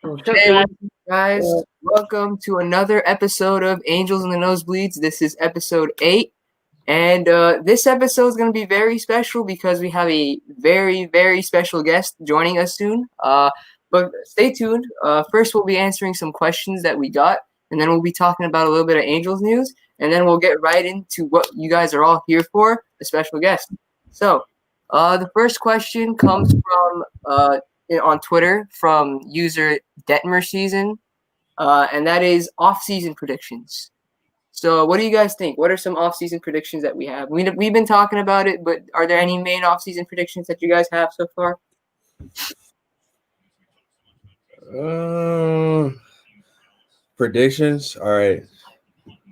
What's up, Hey, guys? guys, welcome to another episode of Angels in the Nosebleeds. This is episode 8, and this episode is going to be very special because we have a very, very special guest joining us soon. But stay tuned. First, we'll be answering some questions that we got, and then we'll be talking about a little bit of Angels news, and then we'll get right into what you guys are all here for, the special guest. So, the first question comes from on Twitter from user Detmer Season, and that is off-season predictions. So, what do you guys think? What are some off-season predictions that we have? We've been talking about it, but are there any main off-season predictions that you guys have so far? Predictions. All right,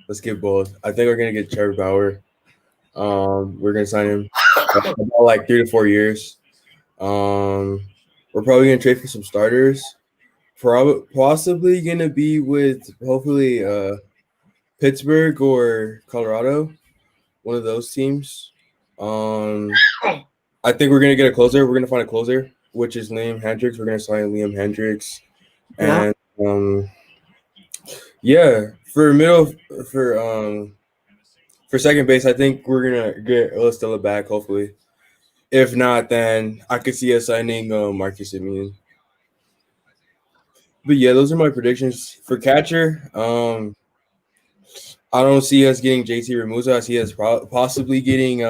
let's get bold. I think we're gonna get Trevor Bauer. We're gonna sign him about like 3 to 4 years. We're probably gonna trade for some starters. Possibly gonna be with hopefully Pittsburgh or Colorado, one of those teams. I think we're gonna get a closer. We're gonna find a closer, which is Liam Hendricks. We're gonna sign Liam Hendricks, Yeah. and yeah, for second base, I think we're gonna get Stella back. Hopefully, if not, then I could see us signing Marcus Semien. But yeah, those are my predictions for catcher. I don't see us getting JT Remusa. I see us possibly getting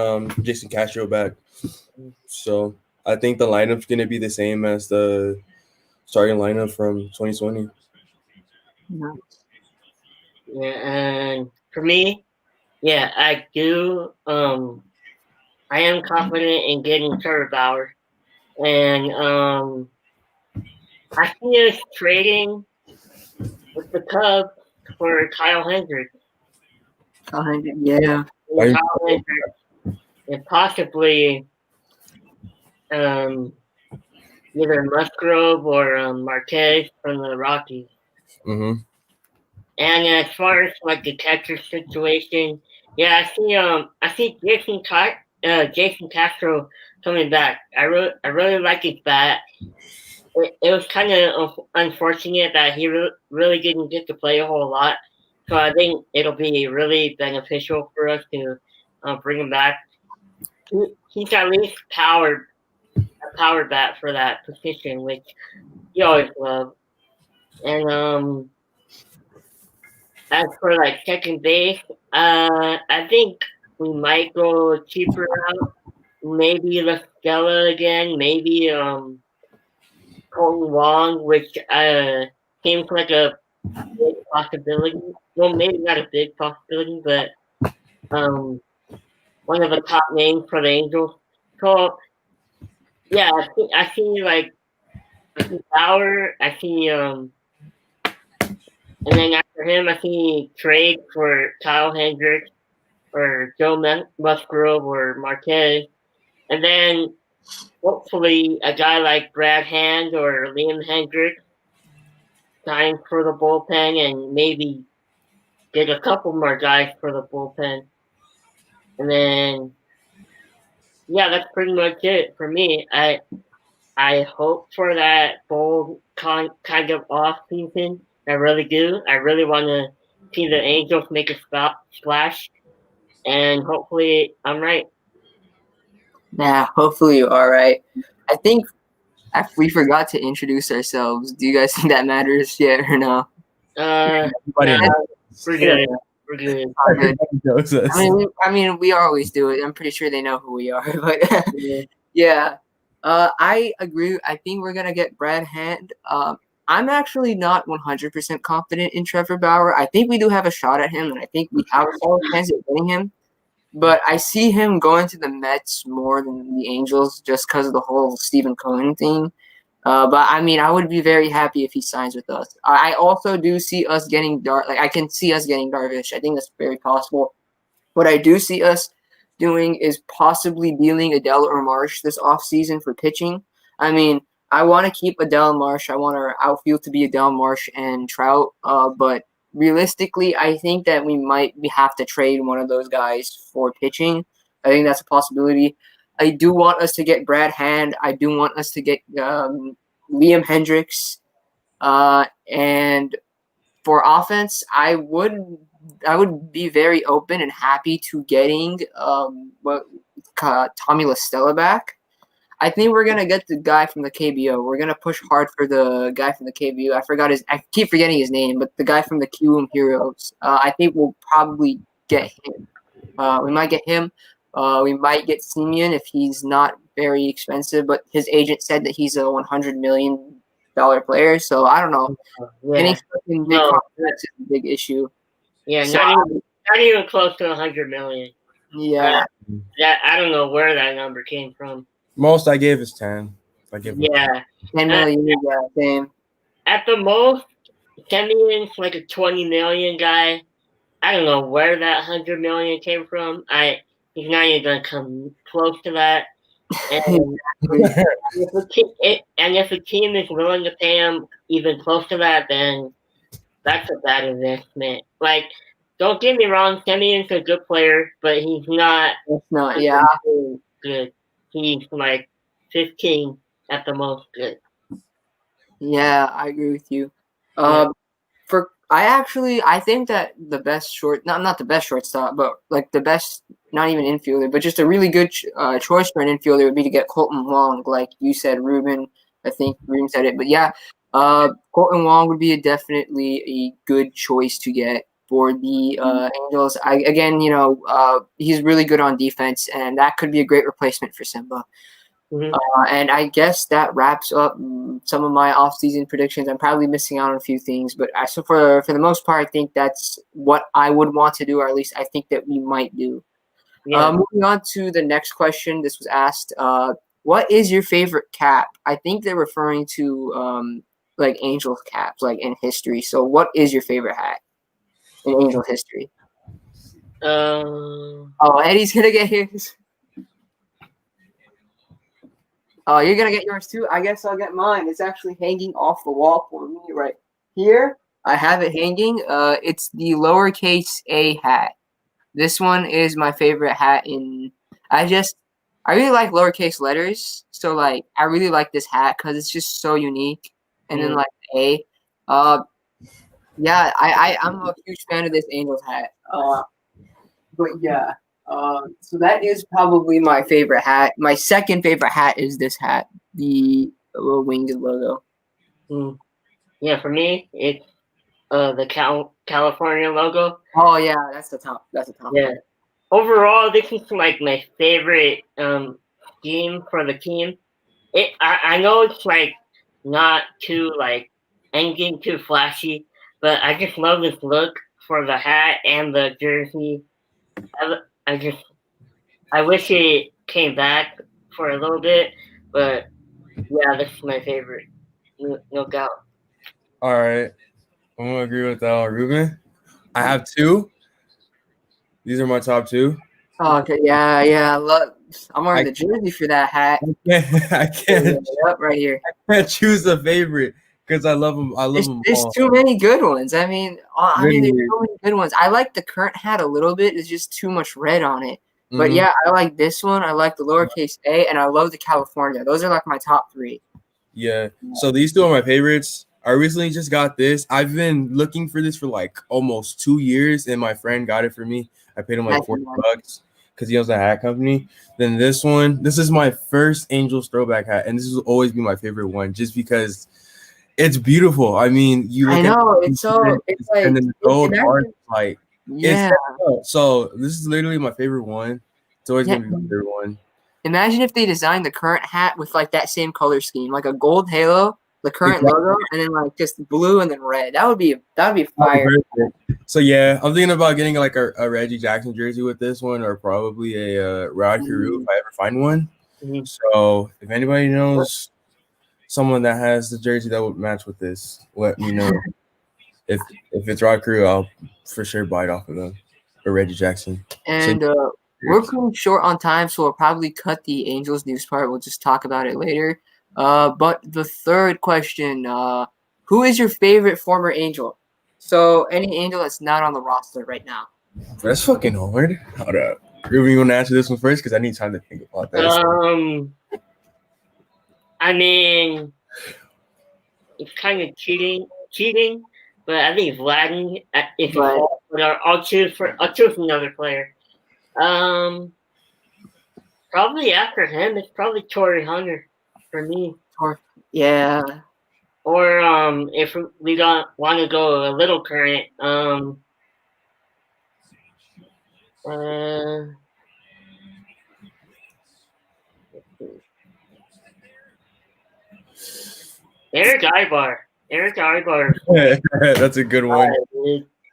Jason Castro back. So I think the lineup's gonna be the same as the starting lineup from 2020. Yeah, and for me, I do. I am confident in getting Trevor Bauer, and I see us trading with the Cubs for Kyle Hendricks. Yeah. And Kyle Hendricks, and possibly either Musgrove or Marquez from the Rockies. Mm-hmm. And as far as like the catcher situation, I see Jason Castro coming back. I really like his bat. It was kind of unfortunate that he really didn't get to play a whole lot. So I think it'll be really beneficial for us to bring him back. He's at least a power bat for that position, which you always love. And as for like second base, I think we might go cheaper out. Maybe La Stella again. Maybe Colton Wong, which seems like a big possibility. Well, maybe not a big possibility, but one of the top names for the Angels. So yeah, I see like Bauer. I see and then after him, I see trade for Kyle Hendricks or Joe Musgrove or Marquez. And then hopefully a guy like Brad Hand or Liam Hendricks sign for the bullpen and maybe get a couple more guys for the bullpen. And then, yeah, that's pretty much it for me. I hope for that bold kind of off season. I really do. I really want to see the Angels make a splash, and hopefully I'm right. Yeah, hopefully you are right. I think we forgot to introduce ourselves. Do you guys think that matters yet or no? We're good. We're good. I mean, we always do it. I'm pretty sure they know who we are. But yeah, I agree. I think we're gonna get Brad Hand. I'm actually not 100% confident in Trevor Bauer. I think we do have a shot at him, and I think we have all chance at getting him. But I see him going to the Mets more than the Angels just because of the whole Stephen Cohen thing. But I mean, I would be very happy if he signs with us. I also do see us getting I can see us getting Darvish. I think that's very possible. What I do see us doing is possibly dealing Adele or Marsh this offseason for pitching. I mean, I want to keep Adele Marsh. I want our outfield to be Adele Marsh and Trout. But realistically, I think that we have to trade one of those guys for pitching. I think that's a possibility. I do want us to get Brad Hand. I do want us to get Liam Hendricks. And for offense, I would be very open and happy to getting Tommy LaStella back. I think we're gonna get the guy from the KBO. We're gonna push hard for the guy from the KBO. I keep forgetting his name, but the guy from the QM Heroes. I think we'll probably get him. We might get him. We might get Simeon if he's not very expensive, but his agent said that he's a $100 million player. So I don't know. Getting big contracts is a big issue. Yeah, so, not even close to 100 million. Yeah. I don't know where that number came from. Most I gave is 10. 10 million. Yeah, same. At the most, Simeon's like a 20 million guy. I don't know where that 100 million came from. He's not even gonna come close to that. And if a team is willing to pay him even close to that, then that's a bad investment. Like, don't get me wrong, Simeon's a good player, but he's not. It's not, yeah. Good. He's like 15 at the most good. Yeah, I agree with you. I think that the best not the best shortstop, but like the best, not even infielder, but just a really good choice for an infielder would be to get Colton Wong, like you said, Ruben. I think Ruben said it, but yeah, Colton Wong would be definitely a good choice to get for the Angels. He's really good on defense, and that could be a great replacement for Simba. Mm-hmm. And I guess that wraps up some of my off-season predictions. I'm probably missing out on a few things, but so for the most part, I think that's what I would want to do, or at least I think that we might do. Yeah. Moving on to the next question. This was asked, what is your favorite cap? I think they're referring to like Angels caps, like in history. So what is your favorite hat in Angels history? Eddie's going to get his. Oh, you're going to get yours too? I guess I'll get mine. It's actually hanging off the wall for me right here. I have it hanging. It's the lowercase a hat. This one is my favorite hat I really like lowercase letters. So, like, I really like this hat because it's just so unique. And then, like, A. Yeah, I'm a huge fan of this Angels hat. But, yeah. So that is probably my favorite hat. My second favorite hat is this hat, the little winged logo. Yeah, for me, it's the California logo. Oh yeah, that's the top. Yeah. Overall, this is like my favorite scheme for the team. I know it's like not too like anything too flashy, but I just love this look for the hat and the jersey. I wish it came back for a little bit, but yeah, this is my favorite. No doubt. All right. I'm going to agree with Ruben. I have two. These are my top two. Oh, okay. Yeah. Look, I'm wearing the jersey for that hat. I can't. Yep, right here. I can't choose a favorite because I love them. There's too many good ones. I mean, there's so many good ones. I like the current hat a little bit. There's just too much red on it. But yeah, I like this one. I like the lowercase a, and I love the California. Those are like my top three. Yeah. So these two are my favorites. I recently just got this. I've been looking for this for like almost 2 years, and my friend got it for me. I paid him like $40 because he owns a hat company. Then this is my first Angels throwback hat, and this will always be my favorite one just because it's beautiful. I mean, it's like, and then the gold art, like, yeah. So this is literally my favorite one. It's always gonna be my favorite one. Imagine if they designed the current hat with like that same color scheme, like a gold halo, the current logo, and then like just blue and then red. That would be fire. So yeah, I'm thinking about getting like a Reggie Jackson jersey with this one, or probably a Rod Carew if I ever find one. So if anybody knows someone that has the jersey that would match with this, let me know. If it's Rod Carew, I'll for sure buy it off of them, or Reggie Jackson. And we're pretty short on time, so we'll probably cut the Angels news part. We'll just talk about it later. But the third question, who is your favorite former Angel? So any Angel that's not on the roster right now. That's fucking hard. Hold up. Ruben, you want to answer this one first? Because I need time to think about that. I mean, it's kind of cheating. But I think Vladden is involved. But I'll choose another player. Probably after him, it's probably Torrey Hunter for me. Yeah. Or if we don't want to go a little current, Eric Ibar. That's a good one.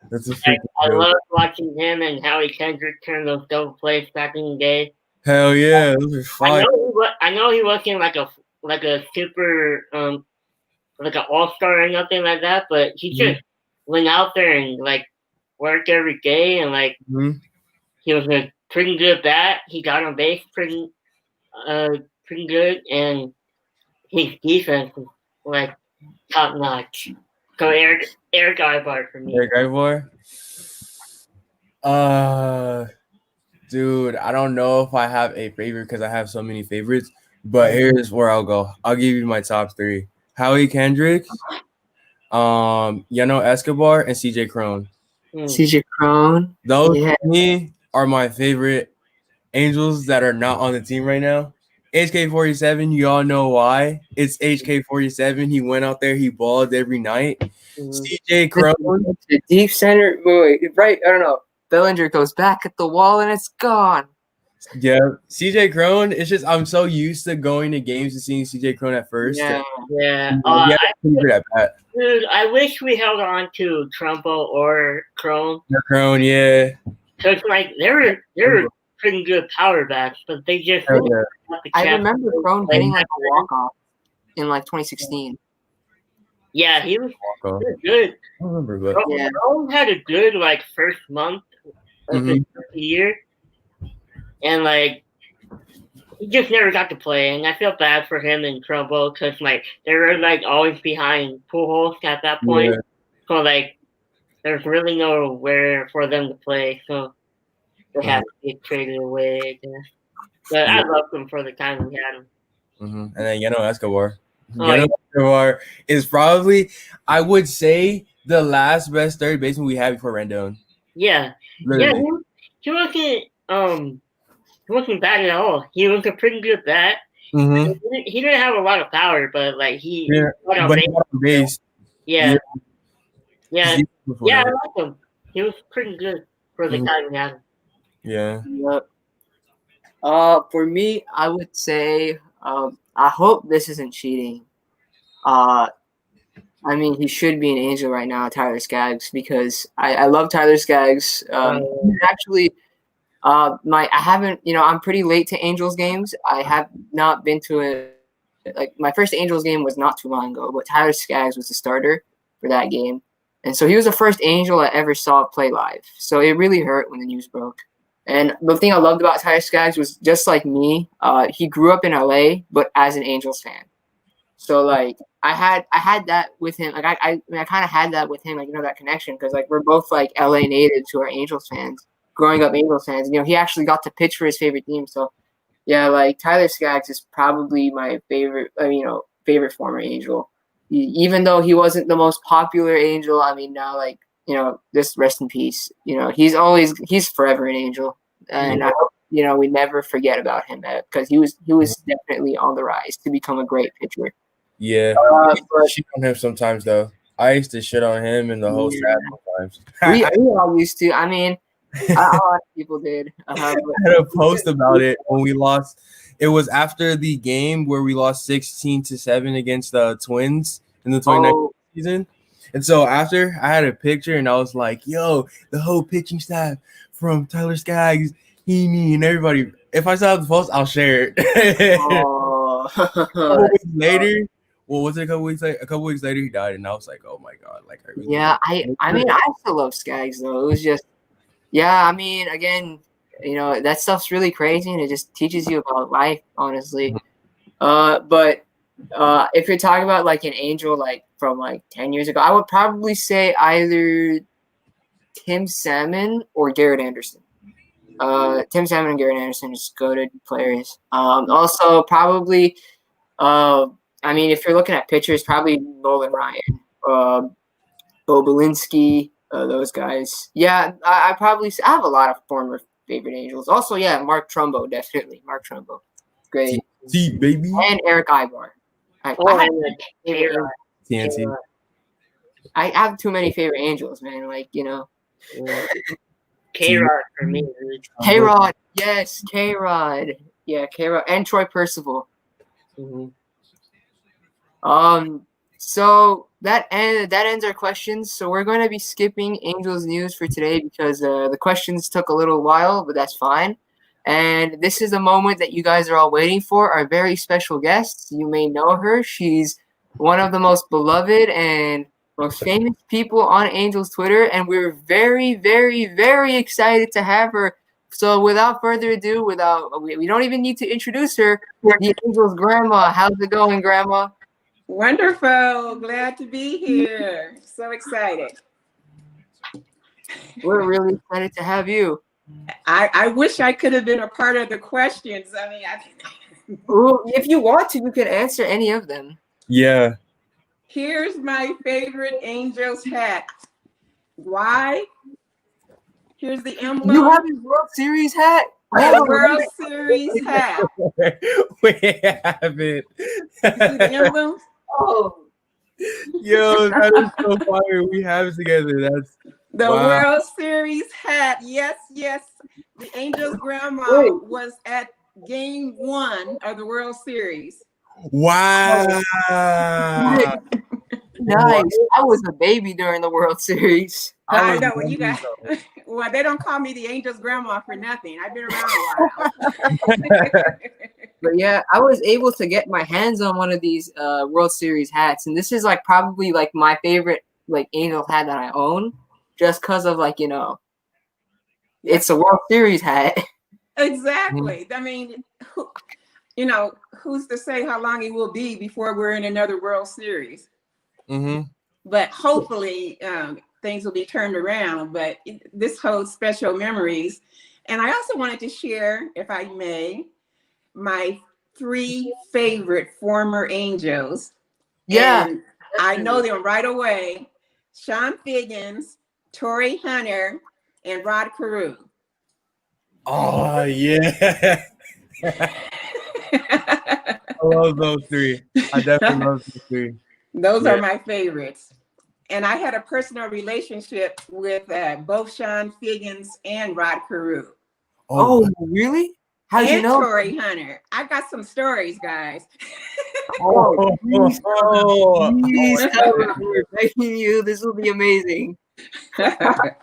That's a freaking I love watching him and Howie Kendrick turn those double plays back in the day. Hell yeah, those are fun. I know he wasn't like a super like an all-star or nothing like that, but he just went out there and like worked every day and like he was a pretty good bat. He got on base pretty good, and his defense was like top notch. So Eric Ibar for me. Eric Ibar. Dude, I don't know if I have a favorite because I have so many favorites, but here's where I'll go. I'll give you my top three: Howie Kendrick, Yano Escobar, and CJ Crone. CJ Crone. Those to me are my favorite Angels that are not on the team right now. HK47, you all know why. It's HK47. He went out there, he balled every night. CJ Crone, the deep center, right? I don't know. Bellinger goes back at the wall and it's gone. Yeah, CJ Crone. It's just I'm so used to going to games and seeing CJ Crone at first. Yeah. Dude, I wish we held on to Trumbo or Crone. Crone, yeah. So it's like they were pretty good power bats, but they just. I remember Crone getting like a walk off in like 2016. Yeah, he was good. I don't remember, but Crone had a good like first month of the year, and like he just never got to play. And I feel bad for him and Trumbo because like they were like always behind Pujols at that point. Yeah. So like there's really nowhere for them to play. So they had to get traded away, I guess. But I loved him for the time we had him. And then Yano Escobar. Escobar is probably, I would say, the last best third baseman we had before Rendon. Yeah. Literally. Yeah, he wasn't bad at all. He was a pretty good bat. He didn't have a lot of power, but like he got on base. Yeah. Yeah, I like him. He was pretty good for the time we had him. Yeah. For me, I would say I hope this isn't cheating. I mean, he should be an Angel right now, Tyler Skaggs, because I love Tyler Skaggs. Actually, I haven't, I'm pretty late to Angels games. I have not been to it. Like my first Angels game was not too long ago, but Tyler Skaggs was the starter for that game, and so he was the first Angel I ever saw play live. So it really hurt when the news broke. And the thing I loved about Tyler Skaggs was just like me. He grew up in LA, but as an Angels fan. So like I had that with him. Like I kind of had that with him. Like that connection because like we're both like LA natives who are Angels fans, growing up Angels fans. And, he actually got to pitch for his favorite team. So yeah, like Tyler Skaggs is probably my favorite. Favorite former Angel. Even though he wasn't the most popular Angel, I mean now like. Just rest in peace. He's forever an Angel, and I hope we never forget about him because he was definitely on the rise to become a great pitcher. Yeah, I shit on him sometimes though. I used to shit on him and the whole staff sometimes. we all used to. I mean, a lot of people did. I had a post about it when we lost. It was after the game where we lost 16-7 against the Twins in the 2019 season. And so after I had a picture and I was like, yo, the whole pitching staff from Tyler Skaggs, me, and everybody. If I still have the post, I'll share it. A couple weeks later, a couple weeks later, he died. And I was like, oh my God. Like, I really I mean, I still love Skaggs though. It was just, I mean, again, that stuff's really crazy and it just teaches you about life, honestly. But if you're talking about like an Angel, like from like 10 years ago, I would probably say either Tim Salmon or Garrett Anderson. Tim Salmon and Garrett Anderson just goated players. Also probably I mean, if you're looking at pitchers, probably Nolan Ryan, Bo Belinsky, those guys. Yeah, I have a lot of former favorite Angels. Also, yeah, Mark Trumbo, definitely. Mark Trumbo. Great. See, baby. And Eric Ibar. I have too many favorite Angels, man. Like, K-Rod for me. K-Rod. Yes, K-Rod. Yeah, K-Rod. And Troy Percival. Mm-hmm. So that ends our questions. So we're going to be skipping Angels news for today because the questions took a little while, but that's fine. And this is the moment that you guys are all waiting for. Our very special guest. You may know her. She's one of the most beloved and most famous people on Angels Twitter, and we're very, very, very excited to have her. So without further ado, we don't even need to introduce her. The Angels' grandma. How's it going, Grandma? Wonderful. Glad to be here. So excited. We're really excited to have you. I wish I could have been a part of the questions. I mean, If you want to, you can answer any of them. Yeah. Here's my favorite Angels hat. Why? Here's the emblem. You have a World Series hat? A World Series hat. We have it. You see the emblem? Oh. Yo, that is so fire. We have it together. That's the wow. World Series hat. Yes. The Angels' grandma was at Game 1 of the World Series. Wow. Nice. I was a baby during the World Series. I know what you got. Well, they don't call me the Angels' grandma for nothing. I've been around a while. But yeah, I was able to get my hands on one of these World Series hats, and this is like probably like my favorite like Angels hat that I own, just because of like it's a World Series hat. Exactly. I mean, who's to say how long it will be before we're in another World Series? Mm-hmm. But hopefully things will be turned around. But this holds special memories. And I also wanted to share, if I may, my 3 favorite former Angels. Yeah. And I know them right away. Sean Figgins, Torrey Hunter, and Rod Carew. Oh, yeah. I love those 3. I definitely love those 3. Those are my favorites. And I had a personal relationship with both Sean Figgins and Rod Carew. Oh, really? How'd you know? Torrey Hunter. I've got some stories, guys. Please, we're begging you. This will be amazing. But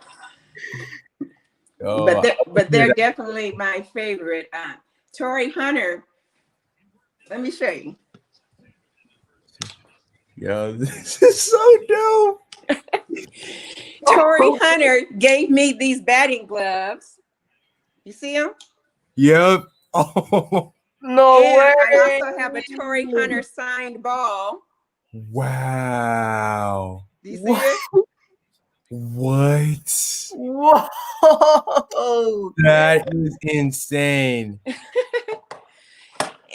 they're definitely my favorite. Torrey Hunter. Let me show you. Yo, this is so dope. Torrey Hunter gave me these batting gloves. You see them? Yep. Oh. No way. I also have a Torrey Hunter signed ball. Wow. Do you see it? What? Whoa. That is insane.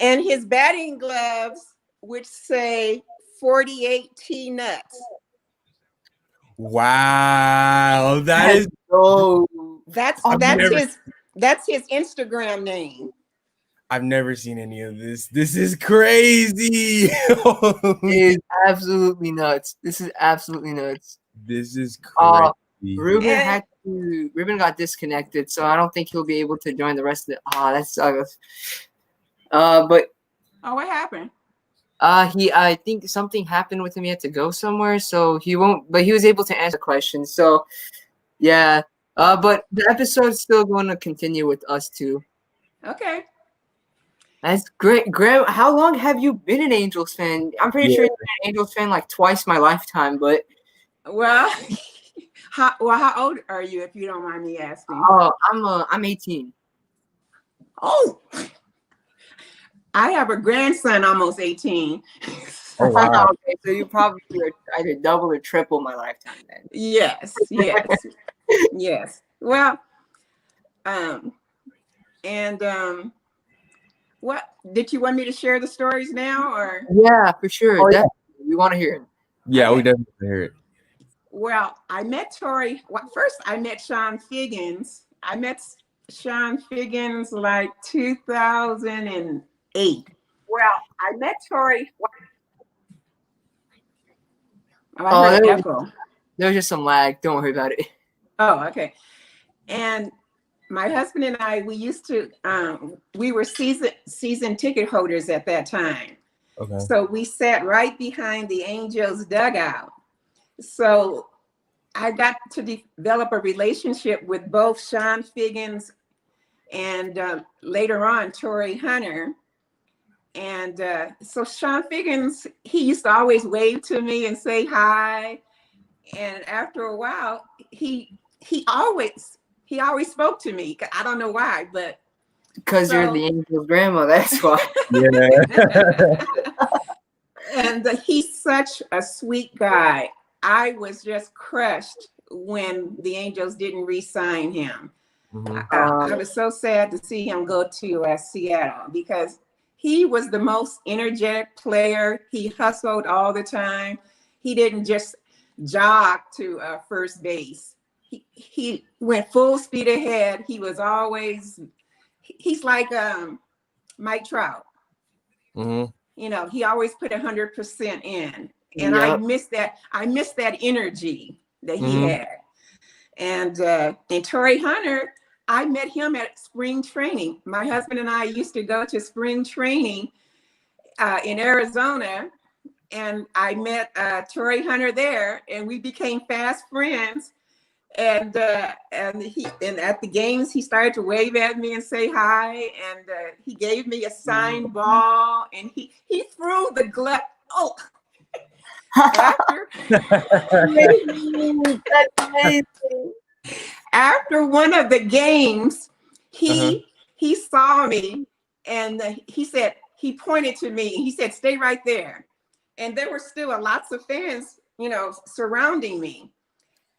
And his batting gloves, which say 48 T-nuts. Wow. That is so. That's his Instagram name. I've never seen any of this. This is crazy. It is absolutely nuts. This is absolutely nuts. This is crazy. Ruben got disconnected, so I don't think he'll be able to join the rest of it. That sucks. But what happened? I think something happened with him. He had to go somewhere, so he won't. But he was able to answer questions. So, yeah. But the episode's still going to continue with us too. Okay. That's great, Graham. How long have you been an Angels fan? I'm pretty sure you've been an Angels fan like twice my lifetime, but well, how old are you, if you don't mind me asking? I'm 18. Oh, I have a grandson almost 18. Oh, wow. Okay, so you probably are either double or triple my lifetime then. Yes. Yes. Well, What did you want me to share the stories now, or? Yeah, for sure. Oh, yeah. Definitely. We want to hear it. Yeah, Okay. we definitely hear it. Well, I met Tori. Well, first, I met Sean Figgins. I met Sean Figgins like 2008. Well, I met Tori. Oh, I heard an echo. There was just some lag. Don't worry about it. Oh, okay. And my husband and I, we used to, we were season ticket holders at that time. Okay. So we sat right behind the Angels dugout. So I got to develop a relationship with both Sean Figgins and later on Torrey Hunter. And so Sean Figgins, he used to always wave to me and say hi. And after a while, he always spoke to me. I don't know why, but because you're the Angel's grandma. That's why. Yeah. And he's such a sweet guy. I was just crushed when the Angels didn't re-sign him. Mm-hmm. I was so sad to see him go to Seattle because he was the most energetic player. He hustled all the time. He didn't just jog to first base. He went full speed ahead. He was always, he's like Mike Trout. Mm-hmm. You know, he always put 100% in. And I miss that. I miss that energy that he had. And Torrey Hunter, I met him at spring training. My husband and I used to go to spring training in Arizona, and I met Torrey Hunter there, and we became fast friends. And at the games, he started to wave at me and say hi, and he gave me a signed ball, and he threw the glove. Oh. After one of the games, he saw me and he pointed to me. He said, "Stay right there." And there were still lots of fans, you know, surrounding me.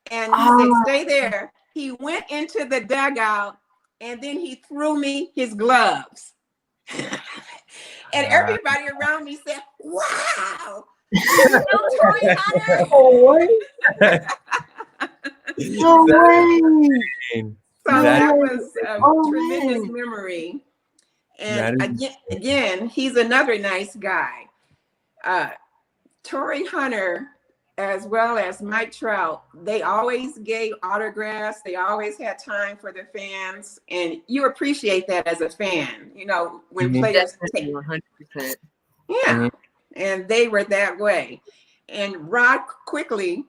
And he said, "Stay there." He went into the dugout and then he threw me his gloves. And everybody around me said, "Wow. You know Torrey Hunter?" No way. So that was a tremendous memory. And again, he's another nice guy. Torrey Hunter, as well as Mike Trout, they always gave autographs. They always had time for the fans. And you appreciate that as a fan, you know, when players take 100%. Yeah. And they were that way. And Rod Carew,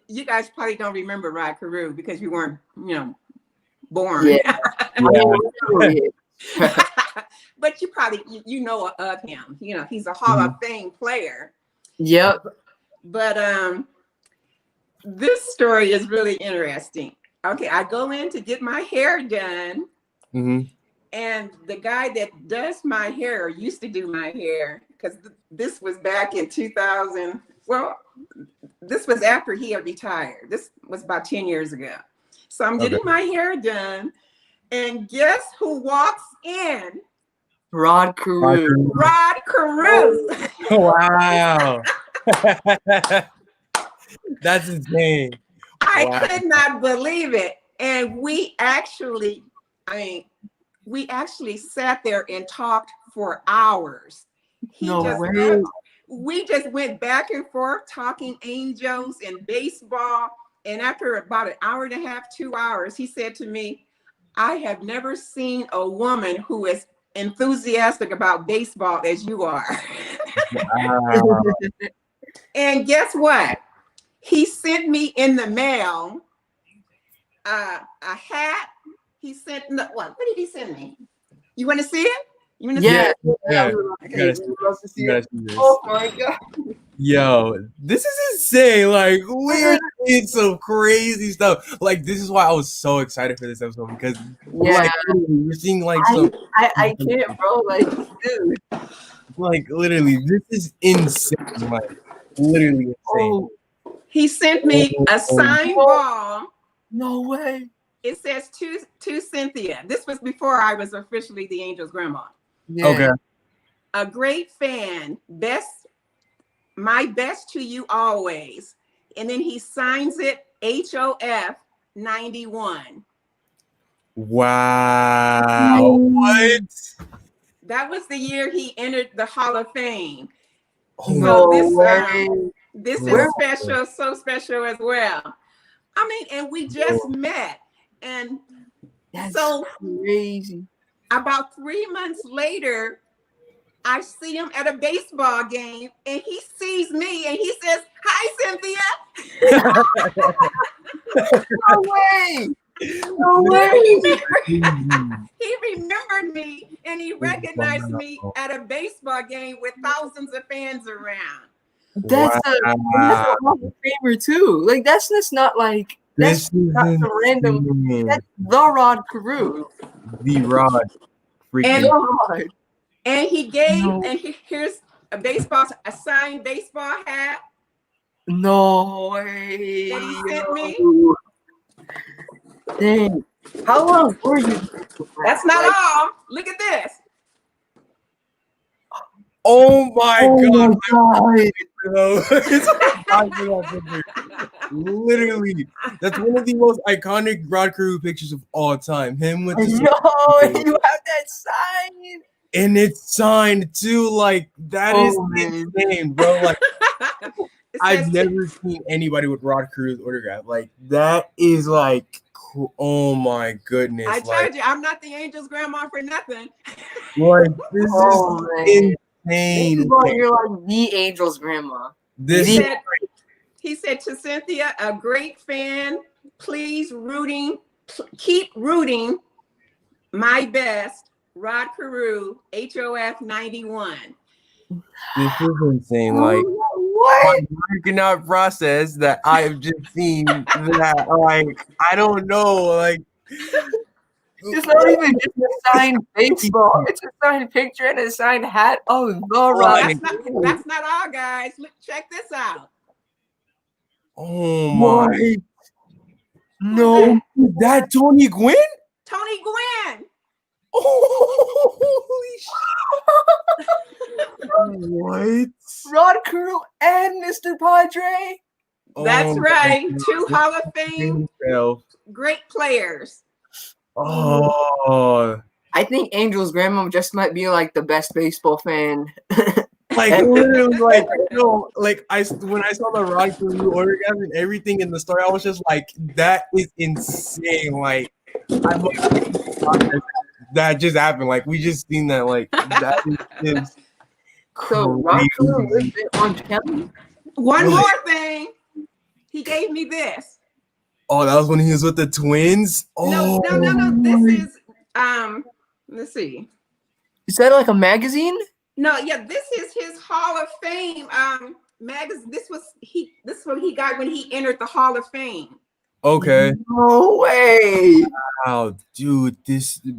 you guys probably don't remember Rod Carew because you weren't, you know, born. Yeah. But you probably, you know of him. You know, he's a Hall of Fame player. Yep. But this story is really interesting. Okay, I go in to get my hair done. And the guy that does my hair used to do my hair because this was back in 2000. Well, this was after he had retired. This was about 10 years ago. So I'm getting my hair done. And guess who walks in? Rod Carew. Rod Carew. Wow. That's insane. I could not believe it. And we actually sat there and talked for hours. We just went back and forth talking Angels and baseball. And after about an hour and a half, 2 hours, he said to me, "I have never seen a woman who is enthusiastic about baseball as you are." Wow. And guess what? He sent me in the mail a hat. He sent what did he send me? You want to see it? You want to see it? Yeah. Okay. Oh my God. Yo, this is insane. Like, we're seeing some crazy stuff. Like, this is why I was so excited for this episode because like, we're seeing like some. I can't, bro. Like, dude. Like, literally, this is insane. Like, literally insane. He sent me a signed ball. No way. It says to Cynthia. This was before I was officially the Angels' grandma. Yeah. Okay. A great fan. My best to you always. And then he signs it HOF 91. Wow. What? That was the year he entered the Hall of Fame. Oh, No this, way. This Where- is special, so special as well. I mean, and we just met. And That's so crazy. about 3 months later, I see him at a baseball game and he sees me and he says, "Hi, Cynthia." No way. No He way. remembered me and he recognized me at a baseball game with thousands of fans around. That's a Hall of Famer too. Like that's just not like that's not some random. That's the Rod Carew. The Rod. And, Freaking. Rod. and he gave here's a signed baseball hat. No way. That he sent me? Dang. How long were you? That's not all. Look at this. Oh my God. God. Literally, that's one of the most iconic Rod Carew pictures of all time. Him with the No, you have that sign. and it's signed too. Like that is insane, bro. Like I've never seen anybody with Rod Carew's autograph. Like that is like, oh my goodness. I told you, I'm not the Angels' grandma for nothing. Like this is insane. This is why you're like the Angels' grandma. He said to Cynthia, a great fan, please keep rooting my best, Rod Carew, HOF 91. This is insane. Like what? I cannot process that I've just seen that. Like I don't know. Like it's not even just a signed baseball. It's a signed picture and a signed hat. Oh, the Rod. That's not all, guys. Look, check this out. Oh my! No, is that Tony Gwynn? Tony Gwynn. Holy shit! What? Rod Carew and Mr. Padre. That's right. Two Hall of Fame great players. Oh, I think Angel's grandma just might be like the best baseball fan. like literally, like like when I saw the Rod Carew autograph and everything in the story, I was just like, that is insane. Like that just happened. Like we just seen that. Like that is so Rod Carew lived in Orange County. One more thing, he gave me this. Oh, that was when he was with the Twins. Oh no. This is let's see. Is that like a magazine? No, yeah, this is his Hall of Fame magazine. This was what he got when he entered the Hall of Fame. Okay. No way. Wow, dude,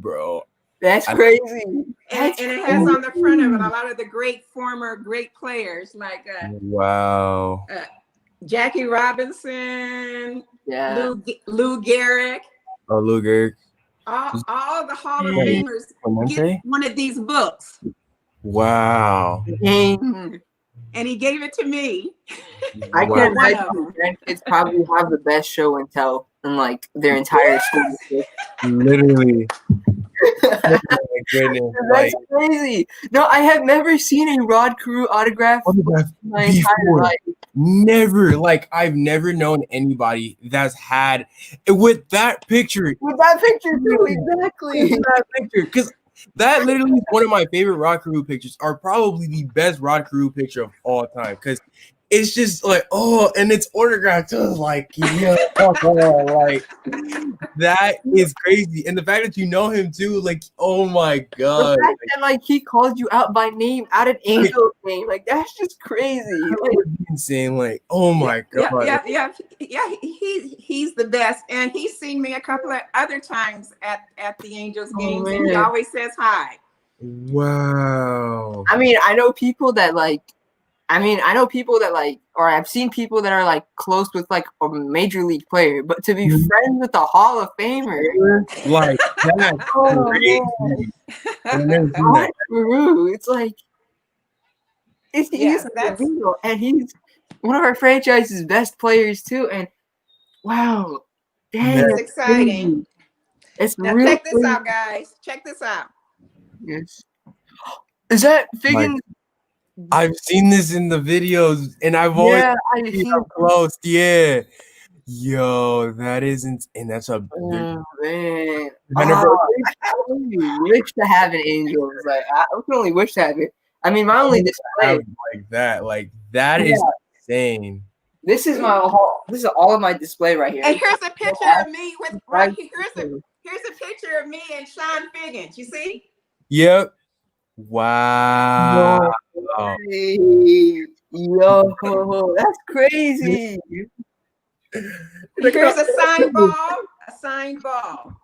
bro. That's crazy. And it has on the front of it a lot of the former great players like wow. Jackie Robinson, yeah, Lou Gehrig. Oh, Lou Gehrig. All the Hall of Famers get one of these books. Wow. And he gave it to me. I can imagine grandkids probably have the best show and tell in like their entire school. Literally. Oh my goodness. That's crazy. No, I have never seen a Rod Carew autograph my entire life. Never. Like I've never known anybody that's had with that picture. With that picture too, exactly. With that picture, because that literally is one of my favorite Rod Carew pictures. Are probably the best Rod Carew picture of all time. Because it's just like, and it's autographed too. Like, like that is crazy. And the fact that you know him too, like, oh my God. The fact that like he called you out by name at an Angels game, like that's just crazy. That would be insane. Like, oh my God. Yeah. He's the best. And he's seen me a couple of other times at the Angels games, and he always says hi. Wow. I mean, I know people that like I mean, I know people that or I've seen people that are like close with like a major league player, but to be friends with a Hall of Famer, like that's crazy. I've never seen that. Peru, it's like he's a deal, and he's one of our franchise's best players too. And wow, dang, that's exciting. It's now really check this out, guys. Check this out. Yes. Is that Figgins? I've seen this in the videos, and I've always seen up close. Yeah, yo, that isn't, and that's a man. I only wish to have an Angels. Like I can only wish to have it. I mean, my only display like that is insane. This is this is all of my display right here. And here's a picture of me with here's a picture of me and Sean Figgins. You see? Yep. Wow. Yo, that's crazy. Here's a signed ball. A signed ball.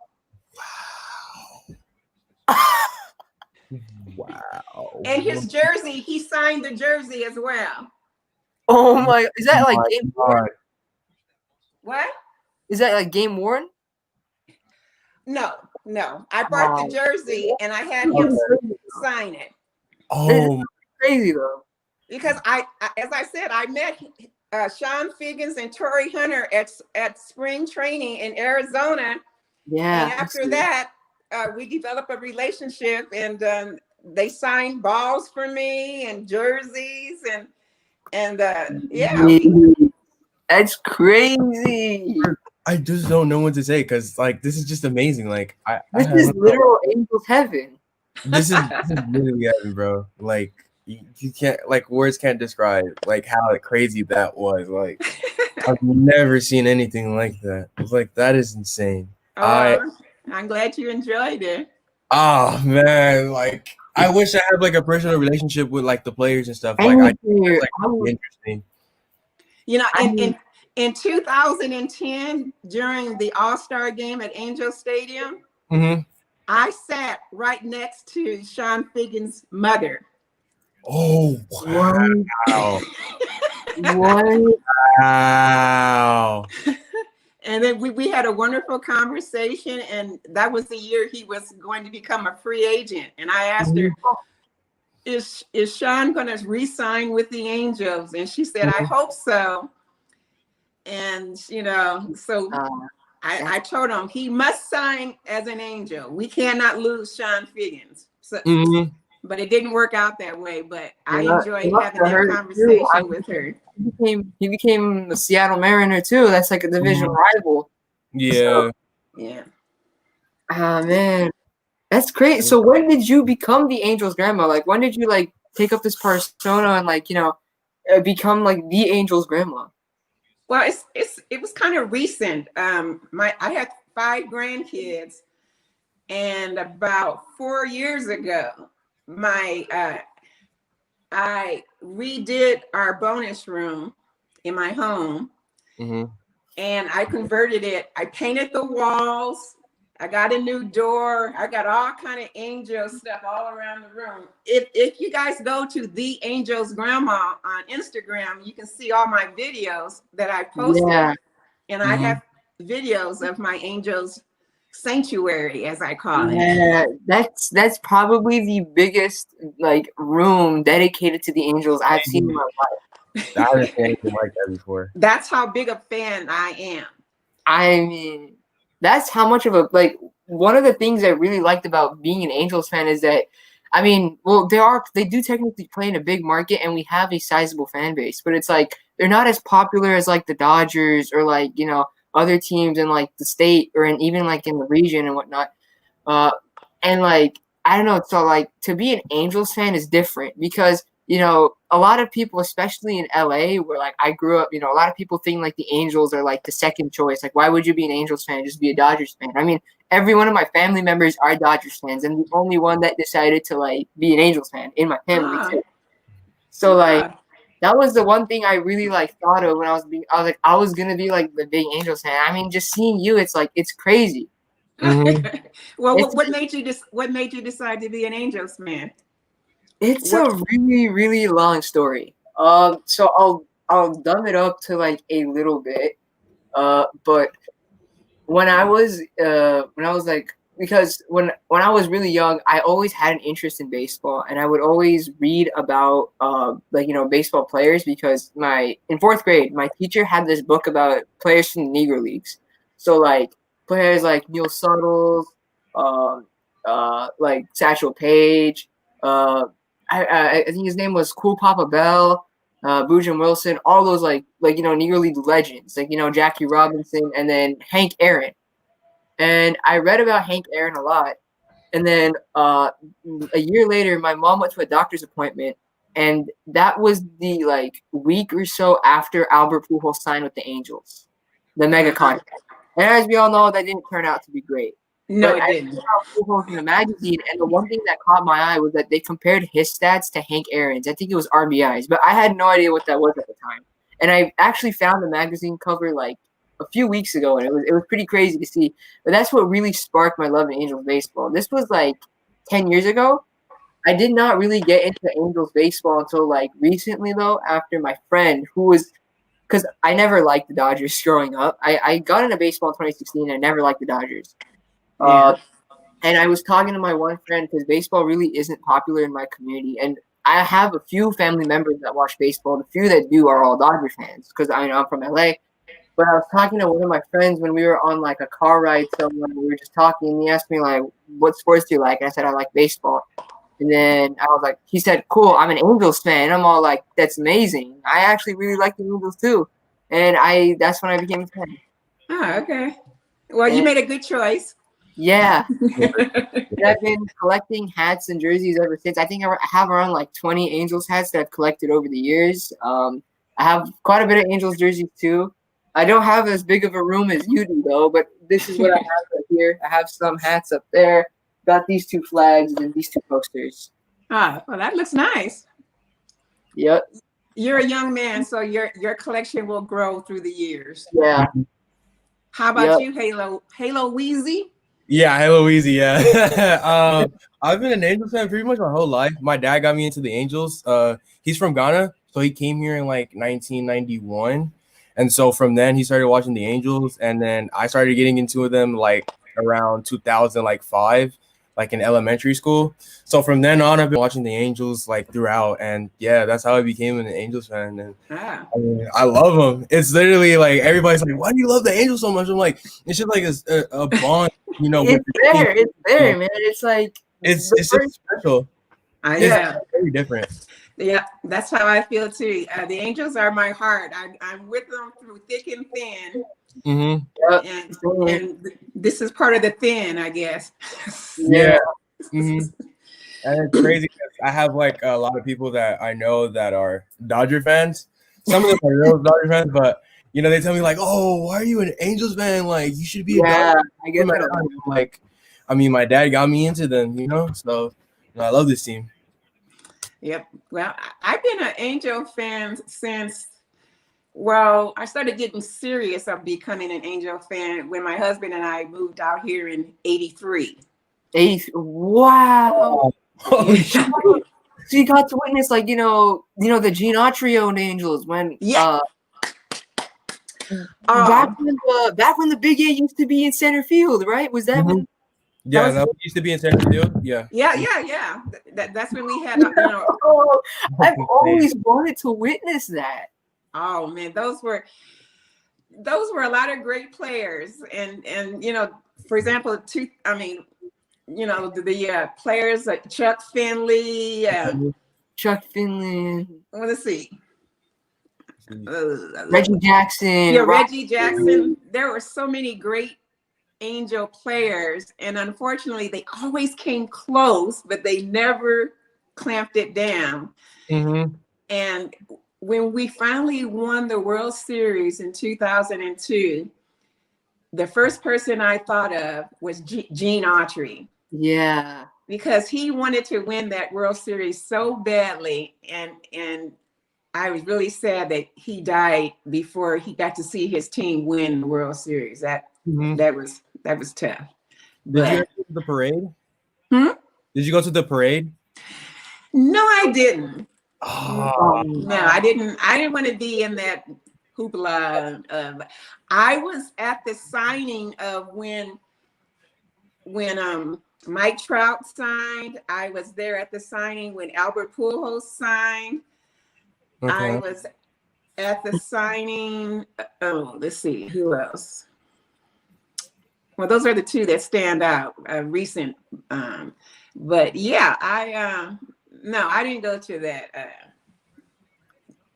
Wow. And his jersey, he signed the jersey as well. Oh my! Is that like game worn? What? Is that like game worn? No. I bought the jersey and I had him sign it. Oh, crazy though. Because as I said, I met Sean Figgins and Torrey Hunter at spring training in Arizona. Yeah. And after that, we developed a relationship, and they signed balls for me and jerseys, and yeah. That's crazy. I just don't know what to say because like this is just amazing. Like this is literal Angels heaven. This is literally heaven, bro. Like you can't, like, words can't describe like how crazy that was. Like I've never seen anything like that. It's like that is insane. I'm glad you enjoyed it. Oh man, like I wish I had like a personal relationship with like the players and stuff. Like interesting. You know, in 2010, during the All-Star game at Angel Stadium, I sat right next to Sean Figgins' mother. Oh, wow. Wow. And then we had a wonderful conversation, and that was the year he was going to become a free agent. And I asked her, is Sean going to re-sign with the Angels? And she said, I hope so. And, you know, so I told him he must sign as an Angel. We cannot lose Sean Figgins. So, but it didn't work out that way. But I enjoyed having that conversation with her. He became the Seattle Mariner too. That's like a division rival. Yeah. So, yeah. Ah, man, that's great. So when did you become the Angels' grandma? Like, when did you like take up this persona and like, you know, become like the Angels' grandma? Well, it was kind of recent. I had 5 grandkids, and about 4 years ago, I redid our bonus room in my home, and I converted it. I painted the walls. I got a new door. I got all kind of angel stuff all around the room. If you guys go to The Angel's Grandma on Instagram, you can see all my videos that I posted. Yeah. And I have videos of my Angels sanctuary, as I call it. Yeah, that's probably the biggest like room dedicated to the Angels I've seen in my life. I haven't seen anything like that before. That's how big a fan I am. I mean, that's how much of a, like, one of the things I really liked about being an Angels fan is that, I mean, well, they do technically play in a big market and we have a sizable fan base, but it's like they're not as popular as like the Dodgers or like, you know, other teams in like the state or even like in the region and whatnot. And like, I don't know. So like to be an Angels fan is different because, you know, a lot of people, especially in LA where like I grew up, you know, a lot of people think like the Angels are like the second choice. Like, why would you be an Angels fan? Just be a Dodgers fan. I mean, every one of my family members are Dodgers fans and the only one that decided to like be an Angels fan in my family too. So like, that was the one thing I really like thought of when I was like, I was going to be like the big Angels fan. I mean, just seeing you, it's like, it's crazy. Well, what made you decide to be an Angels fan? It's a really, really long story. So I'll dumb it up to like a little bit. But when I was like, because when I was really young, I always had an interest in baseball, and I would always read about like baseball players, because in fourth grade my teacher had this book about players from the Negro Leagues. So like players like Neil Suttles, um, like Satchel Paige, I think his name was Cool Papa Bell, Boojum Wilson, all those Negro League legends, Jackie Robinson, and then Hank Aaron. And I read about Hank Aaron a lot. And then a year later, my mom went to a doctor's appointment, and that was the week or so after Albert Pujols signed with the Angels, the mega contract. And as we all know, that didn't turn out to be great. No, But it didn't. I saw Pujols in the magazine, and the one thing that caught my eye was that they compared his stats to Hank Aaron's. I think it was RBIs, but I had no idea what that was at the time. And I actually found the magazine cover a few weeks ago, and it was pretty crazy to see. But that's what really sparked my love of Angels baseball. This was 10 years ago. I did not really get into Angels baseball until recently, though, after my friend, who was, because I never liked the Dodgers growing up. I got into baseball in 2016, and I never liked the Dodgers. And I was talking to my one friend, because baseball really isn't popular in my community, and I have a few family members that watch baseball. The few that do are all Dodger fans, because I'm from LA. But I was talking to one of my friends when we were on a car ride somewhere. We were just talking, and he asked me what sports do you like? And I said I like baseball. And then I was like, he said, "Cool, I'm an Angels fan." And I'm all like, "That's amazing. I actually really like the Angels too." And that's when I became a fan. Oh, okay. Well, you made a good choice. Yeah. I've been collecting hats and jerseys ever since. I think I have around 20 Angels hats that I've collected over the years. I have quite a bit of Angels jerseys too. I don't have as big of a room as you do, though, but this is what I have right here. I have some hats up there. Got these 2 flags and these 2 posters. Ah, well, that looks nice. Yep. You're a young man, so your collection will grow through the years. Yeah. How about you, Halo Weezy? Yeah, Halo Weezy, yeah. I've been an Angels fan pretty much my whole life. My dad got me into the Angels. He's from Ghana, so he came here in 1991. And so from then he started watching the Angels, and then I started getting into them around 2005, in elementary school. So from then on, I've been watching the Angels throughout, and yeah, that's how I became an Angels fan. And I love them. It's literally everybody's like, "Why do you love the Angels so much?" I'm like, it's just a bond, It's there, man. It's it's just special. Yeah, it's very different. Yeah, that's how I feel too. The Angels are my heart. I'm with them through thick and thin. Mm-hmm. And this is part of the thin, I guess. Yeah. Mm-hmm. And it's crazy because I have a lot of people that I know that are Dodger fans. Some of them are real Dodger fans, but they tell me "Oh, why are you an Angels fan? You should be a Dodger." I get that. My dad got me into them, so I love this team. Yep. Well, I've been an Angel fan since, I started getting serious of becoming an Angel fan when my husband and I moved out here in 83. Wow. So you got to witness the Gene Autry owned Angels when back when the Big A used to be in center field, right? Was that when? Yeah, that used to be in center field. Yeah. Yeah. That's when we had. I've always wanted to witness that. Oh man, those were a lot of great players, and for example, the players like Chuck Finley. Let's see. Reggie Jackson. Yeah, Reggie Jackson. There were so many great Angel players, and unfortunately they always came close, but they never clamped it down. Mm-hmm. And when we finally won the World Series in 2002, the first person I thought of was Gene Autry. Yeah, because he wanted to win that World Series so badly, and I was really sad that he died before he got to see his team win the World Series. That was tough. Did you go to the parade? Hmm? Did you go to the parade? No, I didn't. Oh, No, I didn't want to be in that hoopla. I was at the signing of when Mike Trout signed. I was there at the signing when Albert Pujols signed. okay. I was at the signing. Oh, let's see, who else? Well, those are the two that stand out, recent. But yeah, no, I didn't go to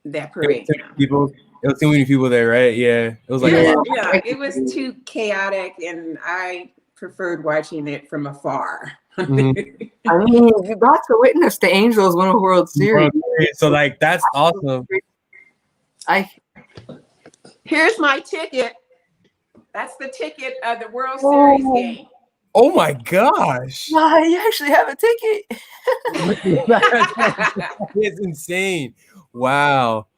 that parade. No. People, it was too many people there, right? Yeah, it was like a lot. Yeah, it was too chaotic, and I preferred watching it from afar. Mhm. I mean, you got to witness the Angels win a World Series. So like that's awesome. Here's my ticket. That's the ticket of the World Series game. Oh my gosh. Wow, you actually have a ticket. It's insane. Wow.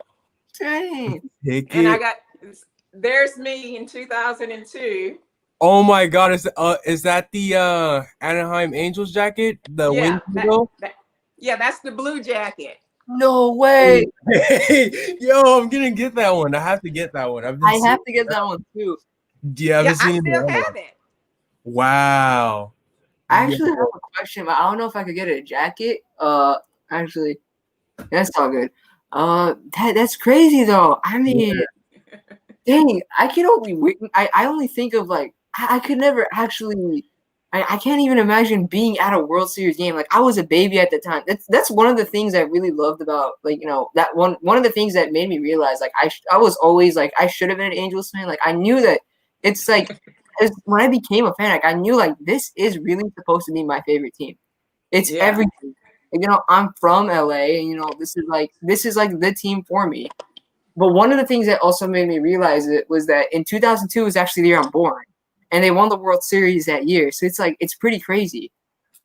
Dang. Ticket. And I got, there's me in 2002. Oh my god, is that the Anaheim Angels jacket? The Yeah, wing logo? yeah, that's the blue jacket. No way. Yo, I'm gonna get that one. I have to get that one. I have to get that one too. Yeah, I I seen it. still have it. Wow. I actually have a question, but I don't know if I could get a jacket. Actually, that's all good. That's crazy though. I mean, dang, I can only I only think of like I could never actually. I can't even imagine being at a World Series game. Like I was a baby at the time. That's one of the things I really loved about that one of the things that made me realize like I was always like I should have been an Angels fan. Like I knew that it's like when I became a fan, like I knew like this is really supposed to be my favorite team. It's everything. Like, I'm from LA, and this is like the team for me. But one of the things that also made me realize it was that in 2002 was actually the year I'm born. And they won the World Series that year. So it's pretty crazy.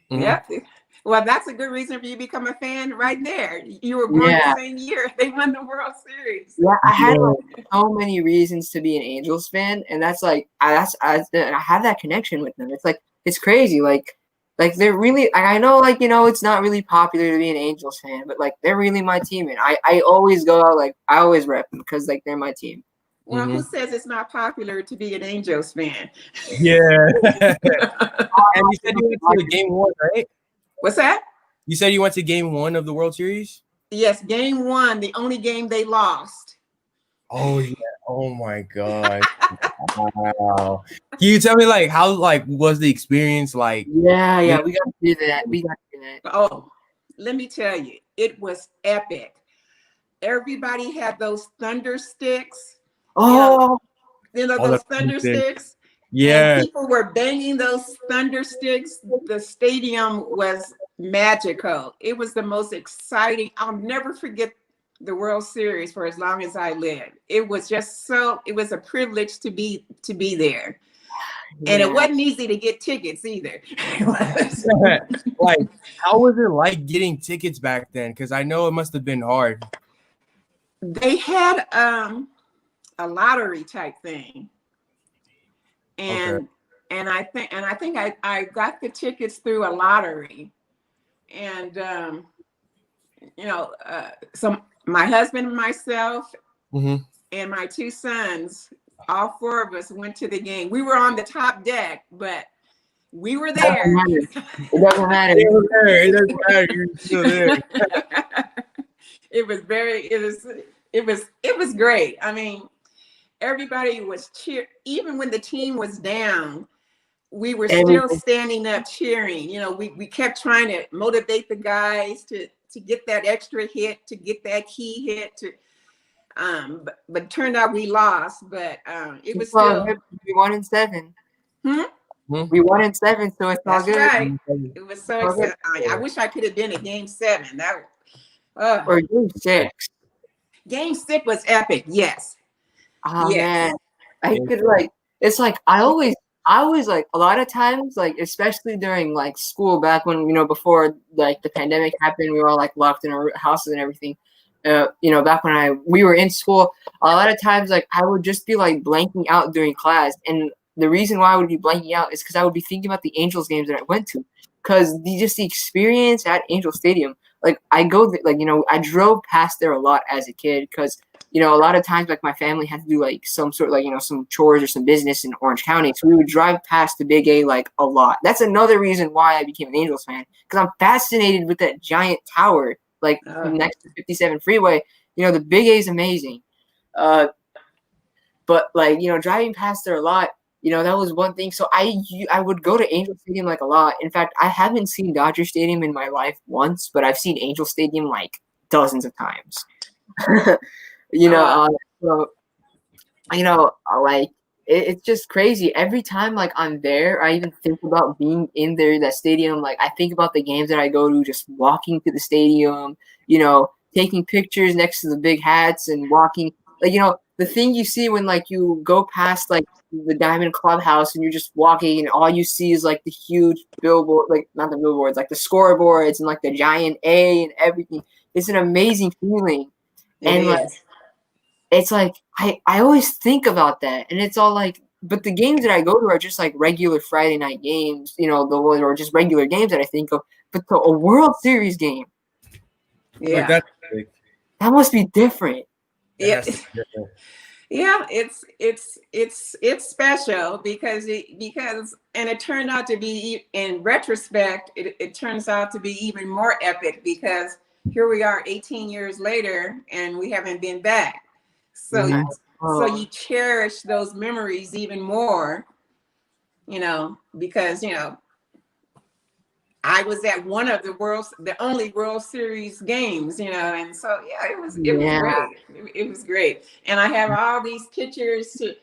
Mhm. Yep. Well, that's a good reason for you to become a fan right there. You were born the same year they won the World Series. Yeah, I had so many reasons to be an Angels fan. And that's like, I have that connection with them. It's like, it's crazy. Like they're really, I know, like, it's not really popular to be an Angels fan, but like, they're really my team. And I always go out, like, I always rep them because like, they're my team. Well, who says it's not popular to be an Angels fan? Yeah. And you said you went to game 1, right? What's that? You said you went to game 1 of the World Series? Yes, game 1, the only game they lost. Oh yeah. Oh my god. Wow. Can you tell me like how was the experience like? Yeah, we got to do that. Oh, let me tell you, it was epic. Everybody had those thunder sticks. Oh, those thunder sticks. Yeah. And people were banging those thunder sticks. The stadium was magical. It was the most exciting. I'll never forget the World Series for as long as I live. It was just it was a privilege to be there. Yeah. And it wasn't easy to get tickets either. Like, how was it like getting tickets back then? Because I know it must have been hard. They had a lottery type thing, and I think I got the tickets through a lottery, and so my husband and myself and my 2 sons, all 4 of us went to the game. We were on the top deck, but we were there. It doesn't matter. It doesn't matter. You're still there. It was great. I mean, everybody was even when the team was down, we were still standing up cheering. We kept trying to motivate the guys to get that extra hit, to get that key hit. But it turned out we lost. But it was still. We won in 7. We won in 7, so it's all good. Right. It was so exciting. I wish I could have been at Game 7. Or Game 6. Game 6 was epic. Yes. Oh man, I could it's like I always like a lot of times, like especially during like school back when before like the pandemic happened, we were all like locked in our houses and everything. Back when we were in school, a lot of times like I would just be like blanking out during class, and the reason why I would be blanking out is because I would be thinking about the Angels games that I went to, because the experience at Angel Stadium, like I go like I drove past there a lot as a kid because a lot of times like my family had to do like some sort of like some chores or some business in Orange County, so we would drive past the Big A like a lot. That's another reason why I became an Angels fan, because I'm fascinated with that giant tower like next to 57 Freeway. The Big A is amazing. But like driving past there a lot, that was one thing. So I would go to Angel Stadium like a lot. In fact, I haven't seen Dodger Stadium in my life once, but I've seen Angel Stadium like dozens of times. So, like it's just crazy. Every time like I'm there, I even think about being in there, that stadium. Like I think about the games that I go to, just walking to the stadium, taking pictures next to the big hats and walking. Like, the thing you see when like you go past like the Diamond Clubhouse and you're just walking and all you see is like the huge billboard, like not the billboards, like the scoreboards and like the giant A and everything. It's an amazing feeling. Like it's like I always think about that, and it's all like, but the games that I go to are just like regular Friday night games, the ones or just regular games that I think of. But a World Series game, like that must be different. Yeah, it's special because and it turned out to be, in retrospect, it turns out to be even more epic because here we are 18 years later and we haven't been back. So you cherish those memories even more, because I was at one of the only World Series games, and so it was great. It was great, and I have all these pictures to,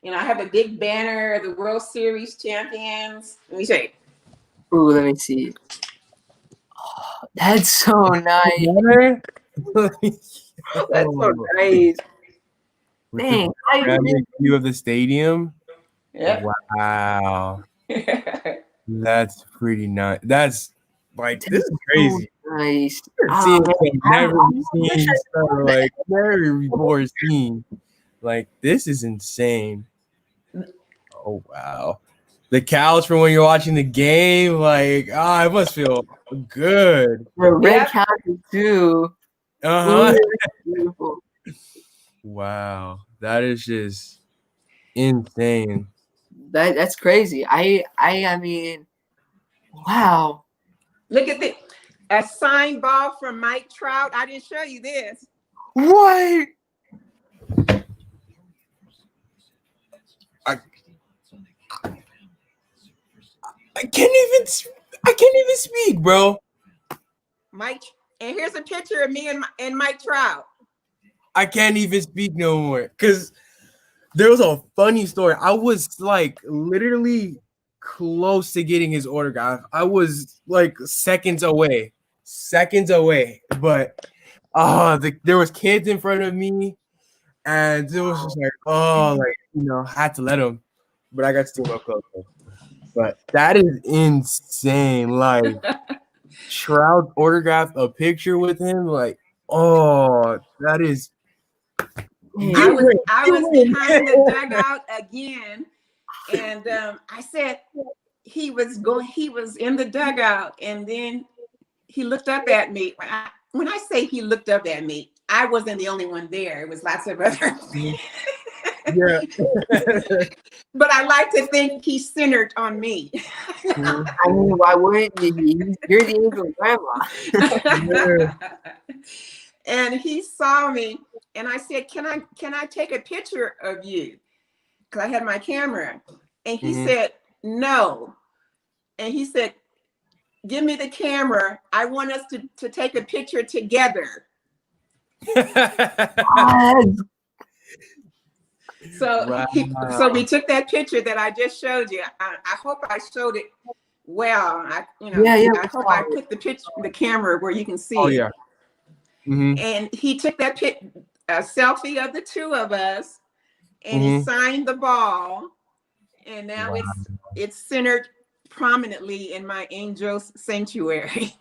I have a big banner of the World Series champions. Let me show you. Ooh, let me see. Oh, that's so nice. That's so nice. Dang, view of the stadium. Yep. Wow. That's pretty nice. That's like, this is crazy. So nice. Never before seen. Like, this is insane. Oh wow. The couch from when you're watching the game, like, it must feel good. The red couches too. Beautiful. Wow, that is just insane. That's crazy. I mean, wow. Look at this. A signed ball from Mike Trout. I didn't show you this. What? I can't even speak, bro. Mike, and here's a picture of me and Mike Trout. I can't even speak no more because there was a funny story. I was like literally close to getting his autograph. I was like seconds away, but there was kids in front of me, and it was just like, I had to let him, but I got to go close. But that is insane. Like, Trout autographed a picture with him. Like, that is. I was behind the dugout again, and I said he was in the dugout, and then he looked up at me. When I say he looked up at me, I wasn't the only one there. It was lots of other. Yeah. But I like to think he's centered on me. I mean, why wouldn't you? You're the Angel grandma. And he saw me, and I said, "Can I take a picture of you?" Because I had my camera, and he said, "No." And he said, "Give me the camera. I want us to take a picture together." So we took that picture that I just showed you. I hope I showed it well. I hope I put the camera where you can see it. Oh yeah. Mm-hmm. And he took a selfie of the two of us, and he signed the ball, and now it's centered prominently in my Angels sanctuary.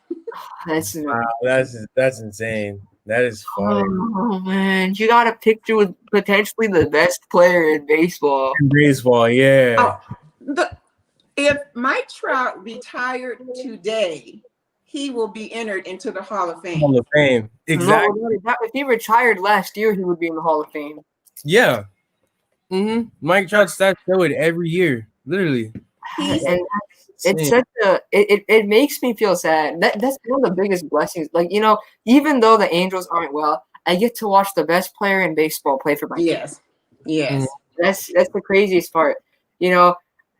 That's insane. That is funny. Oh man, you got a picture with potentially the best player in baseball. Yeah. If Mike Trout retired today, he will be entered into the Hall of Fame. Hall of Fame. Exactly. No, if he retired last year, he would be in the Hall of Fame. Yeah. Mike Trout's stats show it every year, literally. And it's such it makes me feel sad. That's one of the biggest blessings. Like, even though the Angels aren't well, I get to watch the best player in baseball play for my team. Yes. That's the craziest part.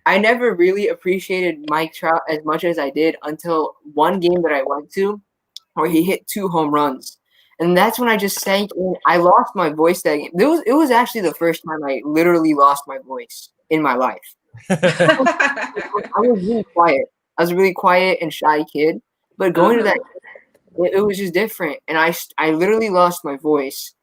I never really appreciated Mike Trout as much as I did until one game that I went to where he hit 2 home runs. And that's when I just sank in. I lost my voice that game. It was actually the first time I literally lost my voice in my life. I was really quiet. I was a really quiet and shy kid. But going to that, it was just different. And I literally lost my voice.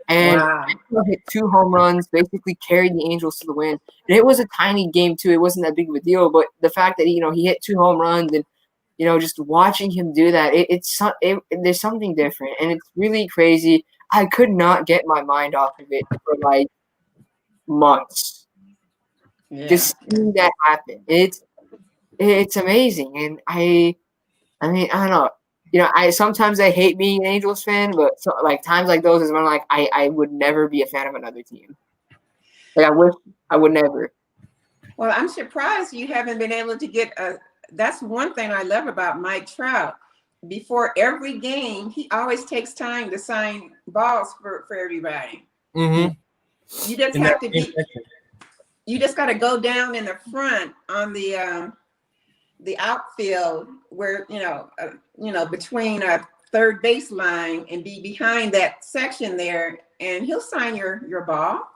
And I hit 2 home runs, basically carried the Angels to the win. And it was a tiny game, too. It wasn't that big of a deal. But the fact that, he hit 2 home runs and, just watching him do that, there's something different. And it's really crazy. I could not get my mind off of it for, months. Yeah. Just seeing that happen. It's amazing. And I mean, I don't know. I sometimes I hate being an Angels fan, but times like those is when I would never be a fan of another team. I wish I would never. Well, I'm surprised you haven't been able to get a. That's one thing I love about Mike Trout. Before every game, he always takes time to sign balls for everybody. Mm-hmm. You just have to be. You just got to go down in the front on the outfield where between a third baseline and be behind that section there, and he'll sign your ball.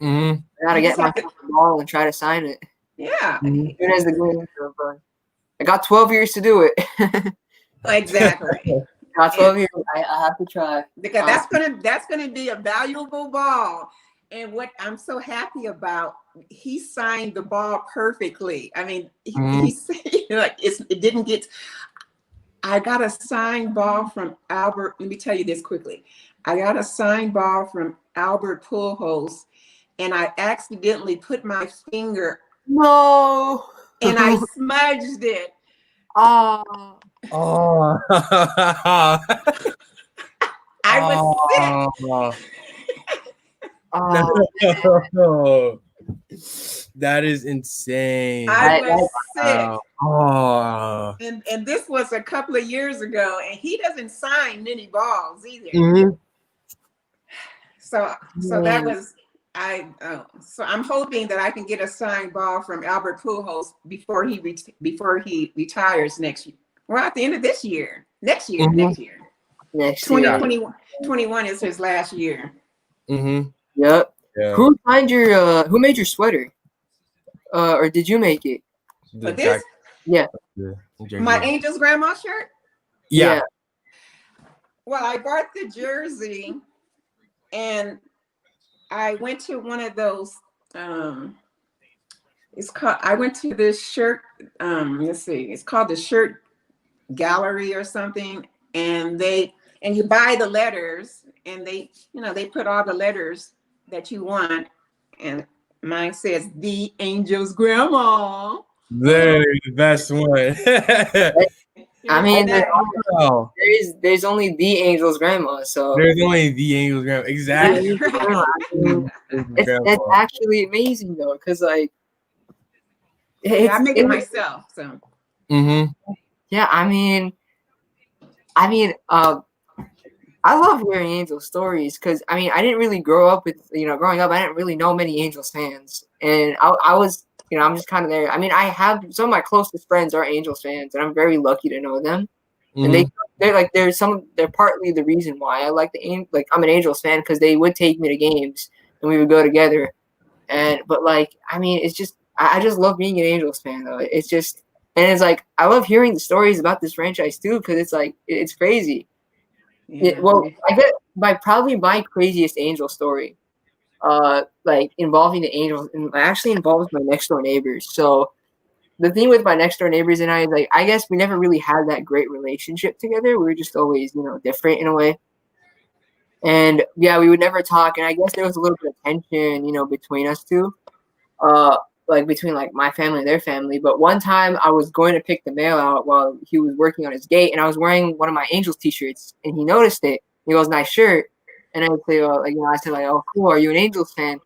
I gotta get my ball and try to sign it. Yeah. Even as the game, I got 12 years to do it. Exactly. Got 12 years. I have to try because that's gonna be a valuable ball. And what I'm so happy about, he signed the ball perfectly. I mean, it didn't get. I got a signed ball from Albert. Let me tell you this quickly. I got a signed ball from Albert Pujols, and I accidentally put my finger. No. And I smudged it. Oh. I was sick. That is insane. I was sick. And this was a couple of years ago, and he doesn't sign many balls either. So that was so I'm hoping that I can get a signed ball from Albert Pujols before he retires next year. Well, at the end of this year. Next year. 2021 is his last year. Yep. Yeah. Who made your sweater? Or did you make it? But this? Yeah. My Angels grandma shirt? Yeah. Well, I bought the jersey and I went to one of those I went to this shirt let's see, it's called the Shirt Gallery or something, and you buy the letters and they put all the letters that you want, and mine says the Angels grandma. Literally the best one. I mean, there's only the Angels grandma, so there's only the Angels grandma. Exactly. It's actually amazing though, because I make it myself. So. Yeah, I mean, I love hearing Angels stories because I didn't really grow up with growing up I didn't really know many Angels fans, and I was I'm just kind of there. I have some of my closest friends are Angels fans, and I'm very lucky to know them. And they're partly the reason why I like I'm an Angels fan, because they would take me to games and we would go together. But it's just I just love being an Angels fan though. It's just, and it's I love hearing the stories about this franchise too, because it's crazy. Yeah. I get probably my craziest Angel story. Involving the Angels, and actually involves my next door neighbors. So the thing with my next door neighbors and I, I guess we never really had that great relationship together. We were just always, different in a way. And yeah, we would never talk. And I guess there was a little bit of tension, between us two. like between like my family and their family. But one time I was going to pick the mail out while he was working on his gate, and I was wearing one of my Angels t-shirts, and he noticed it. He goes, "Nice shirt." And I would say, well, like, you know, I said like, "Oh, cool. Are you an Angels fan?"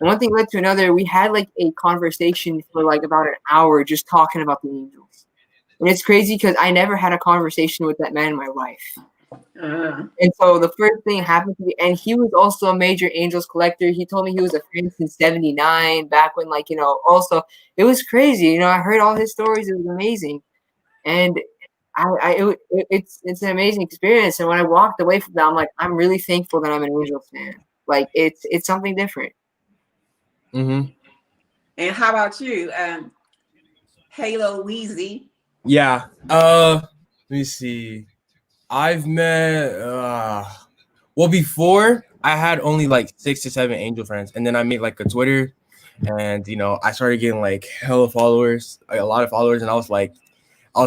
And one thing led to another. We had like a conversation for like about an hour just talking about the Angels. And it's crazy because I never had a conversation with that man in my life. And so the first thing happened to me, and he was also a major Angels collector. He told me he was a fan since '79, back when, like, you know, also it was crazy. You know, I heard all his stories. It was amazing. And it's an amazing experience. And when I walked away from that, I'm like, I'm really thankful that I'm an Angels fan. Like, it's something different. Mm-hmm. And how about you, Halo Weezy? Yeah. Let me see. I've met well, before I had only like 6 to 7 Angel friends, and then I made like a Twitter, and you know, I started getting like hella followers, like, a lot of followers, and I was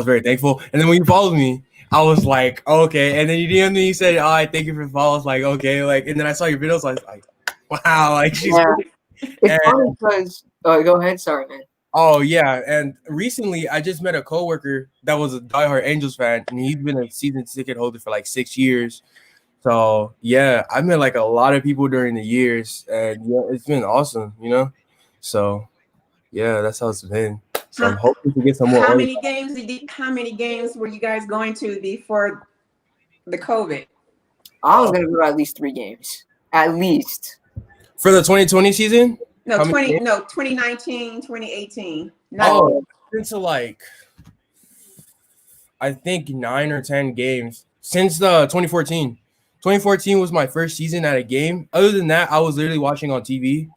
very thankful. And then when you followed me, I was like, oh, okay. And then you DM'd me, you said, "Oh, I thank you for the follow." I was like, okay, like, and then I saw your videos, I was like, wow, like she's great. It's funny because go ahead, sorry, man. Oh yeah, and recently I just met a coworker that was a diehard Angels fan, and he's been a season ticket holder for like 6 years. So yeah, I met like a lot of people during the years, and yeah, it's been awesome, you know. So yeah, that's how it's been. So I'm hoping to get some more. How many games were you guys going to before the COVID? I was gonna go to at least 3 games, at least for the 2020 season. No, 2019, 2018. Oh, into like I think 9 or 10 games since the 2014. 2014 was my first season at a game. Other than that, I was literally watching on TV.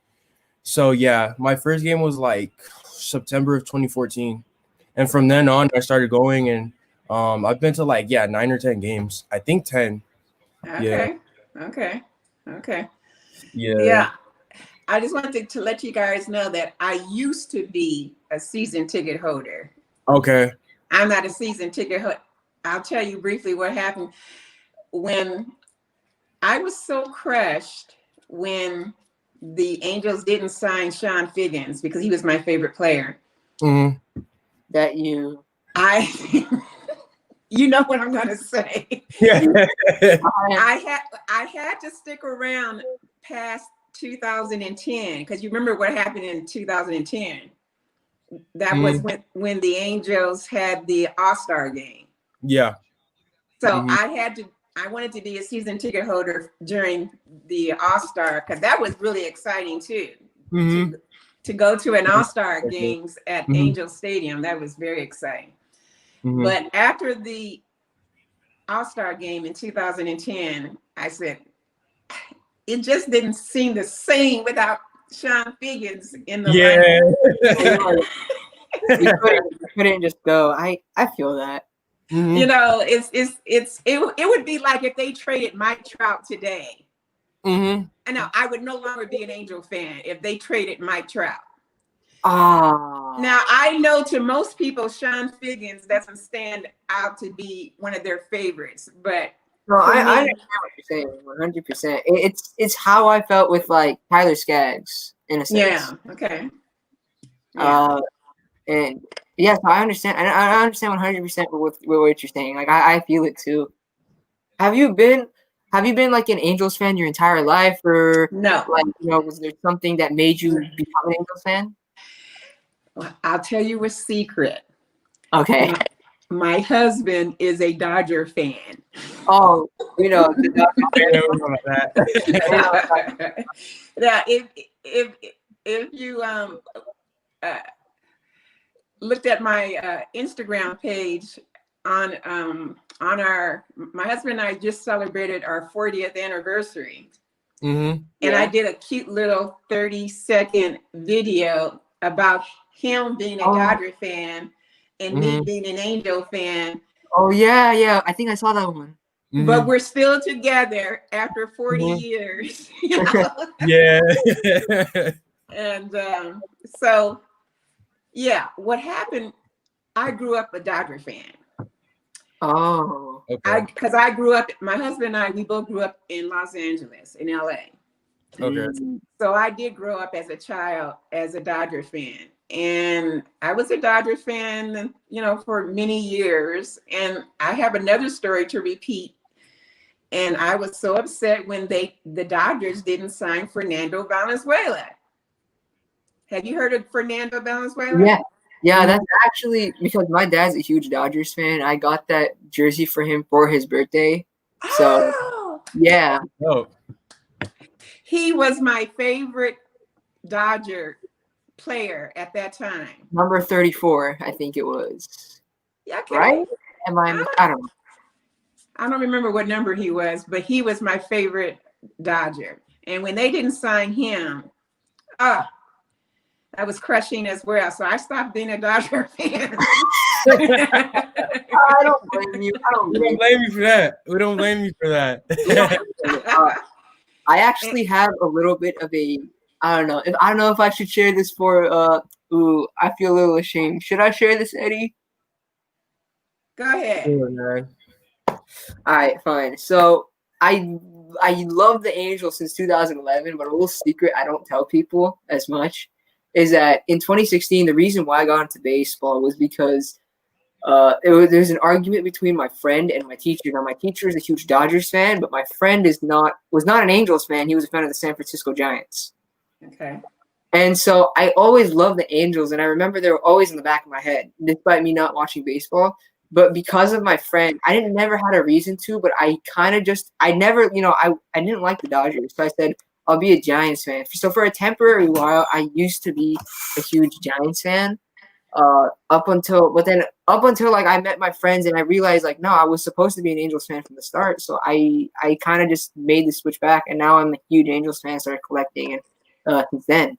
So yeah, my first game was like September of 2014, and from then on, I started going, and I've been to like 9 or 10 games. I think 10. Okay. Yeah. Okay. Yeah. I just wanted to let you guys know that I used to be a season ticket holder. Okay. I'm not a season ticket holder. I'll tell you briefly what happened. When I was so crushed when the Angels didn't sign Sean Figgins because he was my favorite player. Mm-hmm. That you know what I'm gonna say. Yeah. I had to stick around past 2010 because you remember what happened in 2010. That was when the Angels had the All-Star game. Yeah. So I wanted to be a season ticket holder during the All-Star because that was really exciting too. To go to an All-Star games at Angel Stadium, that was very exciting. But after the All-Star game in 2010, I said, it just didn't seem the same without Sean Figgins in the lineup. You couldn't just go. I feel that. You know, it would be like if they traded Mike Trout today. I know I would no longer be an Angel fan if they traded Mike Trout. Now I know to most people, Sean Figgins doesn't stand out to be one of their favorites, but no, I understand what you're saying 100%. It's how I felt with like Tyler Skaggs in a sense. Yeah. Okay. Yeah. And yes, I understand. I understand 100% with what you're saying. Like I feel it too. Have you been like an Angels fan your entire life, or no? Like, you know, was there something that made you become an Angels fan? Well, I'll tell you a secret. Okay. My husband is a Dodger fan. Oh, you know. Now, if you looked at my Instagram page on my husband and I just celebrated our 40th anniversary. And I did a cute little 30-second video about him being a Dodger fan and me being an Angel fan. Oh yeah, I think I saw that one. But we're still together after 40 years. You know? Yeah. And so, yeah, what happened, I grew up a Dodger fan. Oh. Okay. Because I grew up, my husband and I, we both grew up in Los Angeles, in LA. Okay. So I did grow up as a child as a Dodger fan. And I was a Dodgers fan, for many years. And I have another story to repeat. And I was so upset when the Dodgers didn't sign Fernando Valenzuela. Have you heard of Fernando Valenzuela? Yeah. Yeah, that's actually because my dad's a huge Dodgers fan. I got that jersey for him for his birthday. So, yeah. Oh, He was my favorite Dodger player at that time. Number 34, I think it was. Yeah, okay. Right? I don't know. I don't remember what number he was, but he was my favorite Dodger. And when they didn't sign him, I was crushing as well. So I stopped being a Dodger fan. I don't blame you. we don't blame you for that. We don't blame you for that. I actually have a little bit of I don't know if I should share this for I feel a little ashamed. Should I share this, Eddie? Go ahead. Man. All right, fine. So I love the Angels since 2011, but a little secret I don't tell people as much is that in 2016, the reason why I got into baseball was because there's an argument between my friend and my teacher. Now, my teacher is a huge Dodgers fan, but my friend was not an Angels fan. He was a fan of the San Francisco Giants. Okay. And so I always loved the Angels, and I remember they were always in the back of my head, despite me not watching baseball. But because of my friend, I never had a reason to, but I kind of I didn't like the Dodgers. So I said, I'll be a Giants fan. So for a temporary while, I used to be a huge Giants fan. Up until like I met my friends and I realized like, no, I was supposed to be an Angels fan from the start. So I kind of just made the switch back, and now I'm a huge Angels fan, started collecting and since then.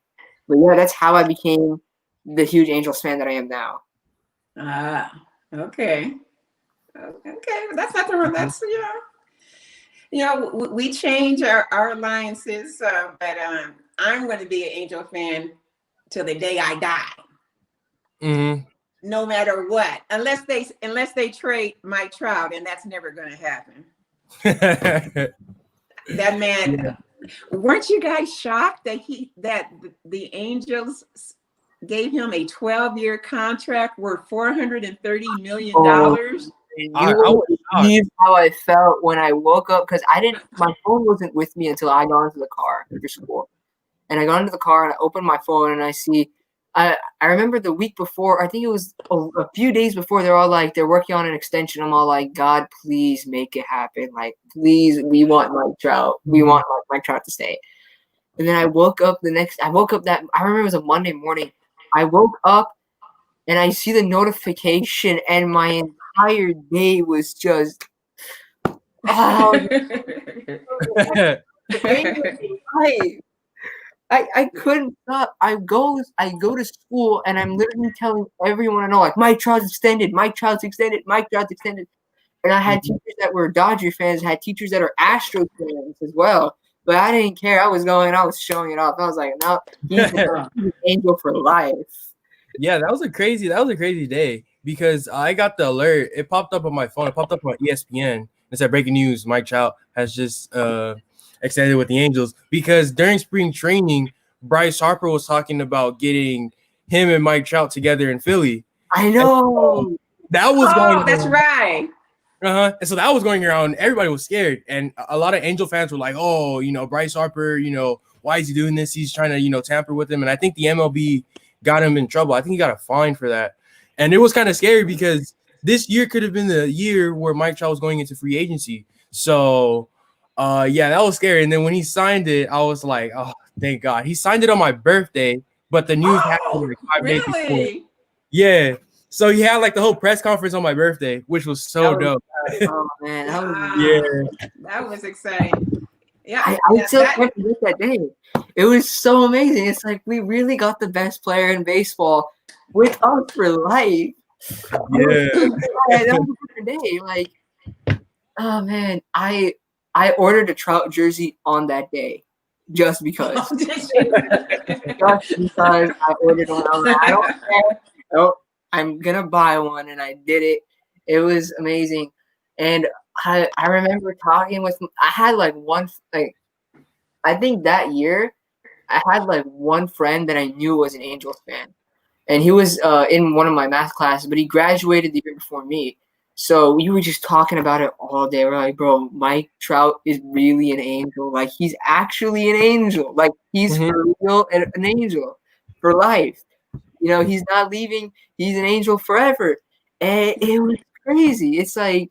But yeah, that's how I became the huge Angels fan that I am now. Okay. Okay. That's not the wrong. That's we change our alliances, but I'm going to be an Angel fan till the day I die. Mm-hmm. No matter what, unless they trade Mike Trout, and that's never going to happen. That man. Yeah. Weren't you guys shocked that the Angels gave him a 12-year contract worth $430 million? You won't believe how I felt when I woke up, because my phone wasn't with me until I got into the car after school. And I got into the car and I opened my phone and I see, I remember the week before, I think it was a few days before, they're all like, they're working on an extension. I'm all like, God, please make it happen. Like, please, we want Mike Trout. We want Mike Trout to stay. And then I woke up I remember it was a Monday morning. I woke up and I see the notification, and my entire day was just, I couldn't stop. I go to school and I'm literally telling everyone I know, like, Mike Trout's extended, Mike Trout's extended, Mike Trout's extended. And I had teachers that were Dodger fans, I had teachers that are Astros fans as well. But I didn't care. I was showing it off. I was like, no, he's an Angel for life. Yeah, that was a crazy day, because I got the alert. It popped up on my phone. It popped up on ESPN. It said, breaking news, Mike Trout has just extended with the Angels, because during spring training, Bryce Harper was talking about getting him and Mike Trout together in Philly. I know. That was going. That's right. And so that was going around. Everybody was scared, and a lot of Angel fans were like, "Oh, Bryce Harper, why is he doing this? He's trying to, tamper with him." And I think the MLB got him in trouble. I think he got a fine for that. And it was kind of scary, because this year could have been the year where Mike Trout was going into free agency. So, yeah, that was scary. And then when he signed it, I was like, oh, thank God. He signed it on my birthday, but the news happened like 5 days before. Yeah. So he had like the whole press conference on my birthday, which was so dope. Oh, man. That was exciting. Yeah, I still can't forget that day. It was so amazing. It's like we really got the best player in baseball with us for life. Yeah. That was a good day. Like, oh man, I ordered a Trout jersey on that day just because. Just because I ordered one. I was like, I don't care. Oh, I'm gonna buy one, and I did it. It was amazing, and I remember talking with. I had like I think that year I had like one friend that I knew was an Angels fan, and he was in one of my math classes, but he graduated the year before me. So we were just talking about it all day. We're like, bro, Mike Trout is really an angel. Like, he's actually an angel. Like, he's for real an angel for life. You know, he's not leaving. He's an angel forever. And it was crazy. It's like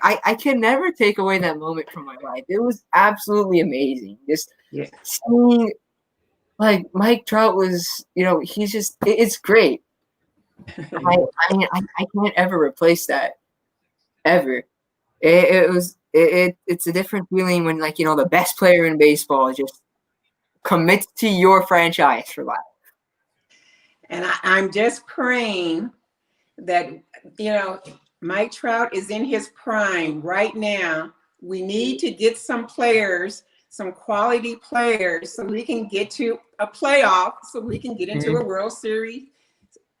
I can never take away that moment from my life. It was absolutely amazing. Just seeing, like, Mike Trout was, you know, he's just, it's great. I mean, I can't ever replace that, ever. It's a different feeling when, like, you know, the best player in baseball just commits to your franchise for life. And I'm just praying that, you know, Mike Trout is in his prime right now. We need to get some players, some quality players, so we can get to a playoff, so we can get into a World Series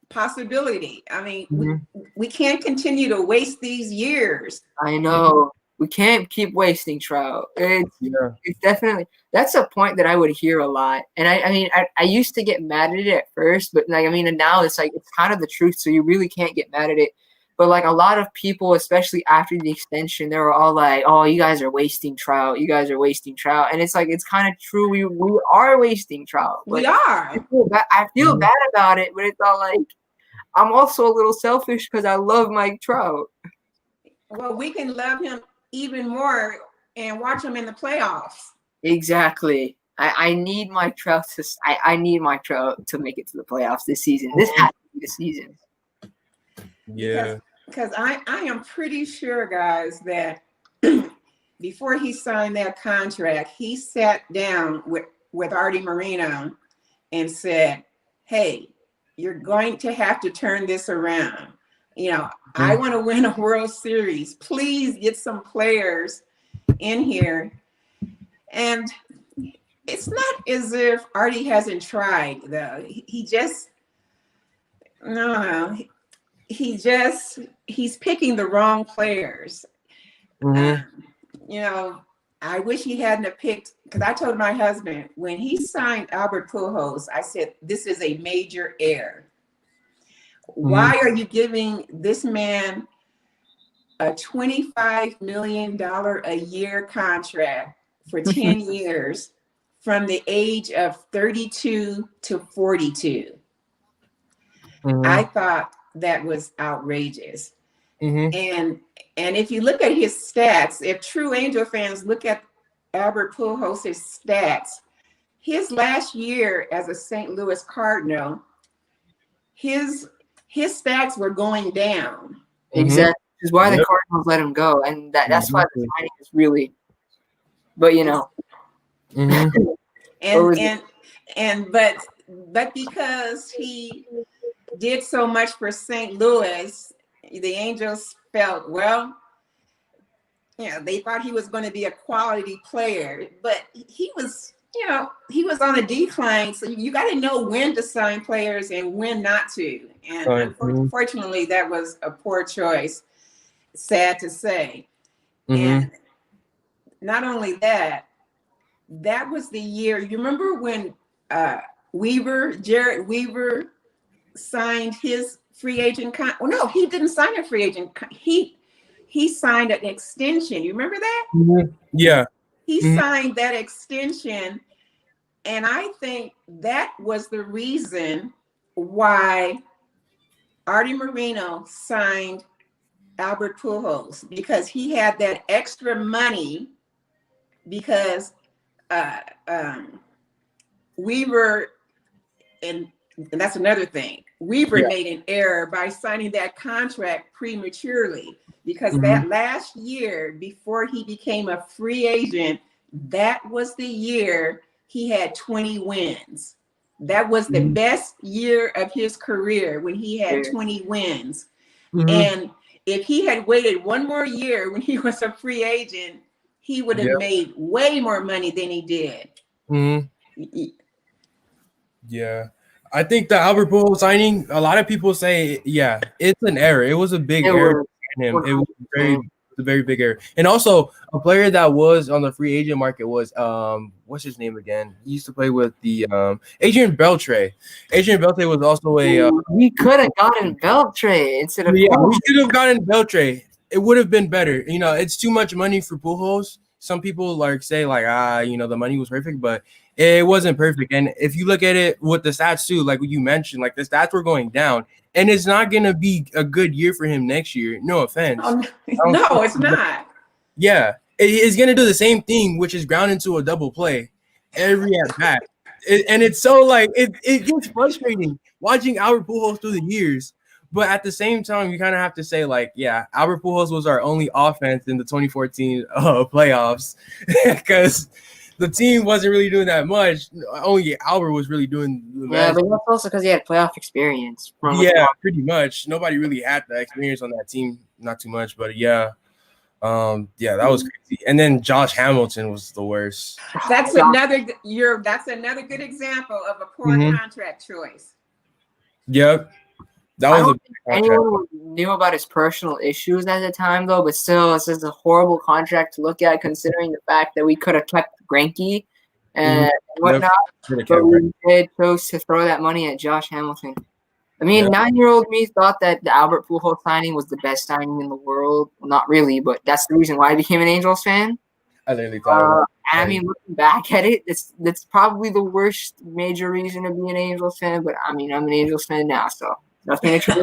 possibility. I mean, we can't continue to waste these years. I know. We can't keep wasting Trout. It's definitely, that's a point that I would hear a lot. And I used to get mad at it at first, but like, I mean, and now it's like, it's kind of the truth. So you really can't get mad at it. But like, a lot of people, especially after the extension, they were all like, oh, you guys are wasting Trout. You guys are wasting Trout. And it's like, it's kind of true. We are wasting Trout. We are. I feel bad about it, but it's all like, I'm also a little selfish because I love Mike Trout. Well, we can love him even more and watch him in the playoffs. Exactly. I need Mike Trout to. I need Mike Trout to make it to the playoffs this season. This has to be the season. Yeah. Because I am pretty sure, guys, that before he signed that contract, he sat down with Artie Moreno and said, "Hey, you're going to have to turn this around. You know, I want to win a World Series. Please get some players in here." And it's not as if Artie hasn't tried, though. He's picking the wrong players. You know, I wish he hadn't have picked, because I told my husband when he signed Albert Pujols, I said, this is a major error. Why are you giving this man a $25 million a year contract for 10 years from the age of 32 to 42? I thought that was outrageous. And if you look at his stats, if true Angel fans look at Albert Pujols' stats, his last year as a St. Louis Cardinal, his stats were going down. Exactly. Which is why the Cardinals let him go. And that's why the signing is really, but you know. But because he did so much for St. Louis, the Angels felt, well, you know, they thought he was going to be a quality player, but he was, you know, he was on a decline. So you got to know when to sign players and when not to. And unfortunately, that was a poor choice, sad to say. And not only that, that was the year, you remember when Jarrett Weaver signed his free agent no, he didn't sign a free agent. He signed an extension. You remember that? Yeah. He signed that extension, and I think that was the reason why Artie Moreno signed Albert Pujols, because he had that extra money, because Weaver, and that's another thing, Weaver made an error by signing that contract prematurely, because that last year before he became a free agent, that was the year he had 20 wins. That was the best year of his career, when he had 20 wins. And if he had waited one more year when he was a free agent, he would have made way more money than he did. Yeah. I think the Albert Pujols signing, a lot of people say, it's an error. It was a big error. It was very a very big error. And also, a player that was on the free agent market was what's his name again? He used to play with the Adrian Beltre. Adrian Beltre was also a we could have gotten Beltre instead of yeah, we could have gotten Beltre. It would have been better. You know, it's too much money for Pujols. Some people like say like the money was perfect, but it wasn't perfect. And if you look at it with the stats too, like what you mentioned, like the stats were going down, and it's not gonna be a good year for him next year. No offense. No, it's not. Yeah, it's gonna do the same thing, which is ground into a double play every at bat. And it's so like it gets frustrating watching Albert Pujols through the years. But at the same time, you kind of have to say, like, yeah, Albert Pujols was our only offense in the 2014 playoffs because the team wasn't really doing that much. Only Albert was really doing the Yeah, but that's also because he had playoff experience. Yeah, pretty much. Nobody really had the experience on that team. Not too much, but yeah. Yeah, that was crazy. And then Josh Hamilton was the worst. That's another good example of a poor contract choice. Yep. That was anyone knew about his personal issues at the time, though, but still, this is a horrible contract to look at, considering the fact that we could have kept Greinke and whatnot, but we did chose to throw that money at Josh Hamilton. I mean, 9-year-old me thought that the Albert Pujols signing was the best signing in the world. Well, not really, but that's the reason why I became an Angels fan. I literally thought I mean, looking back at it, that's probably the worst major reason to be an Angels fan, but I mean, I'm an Angels fan now, so nothing extra.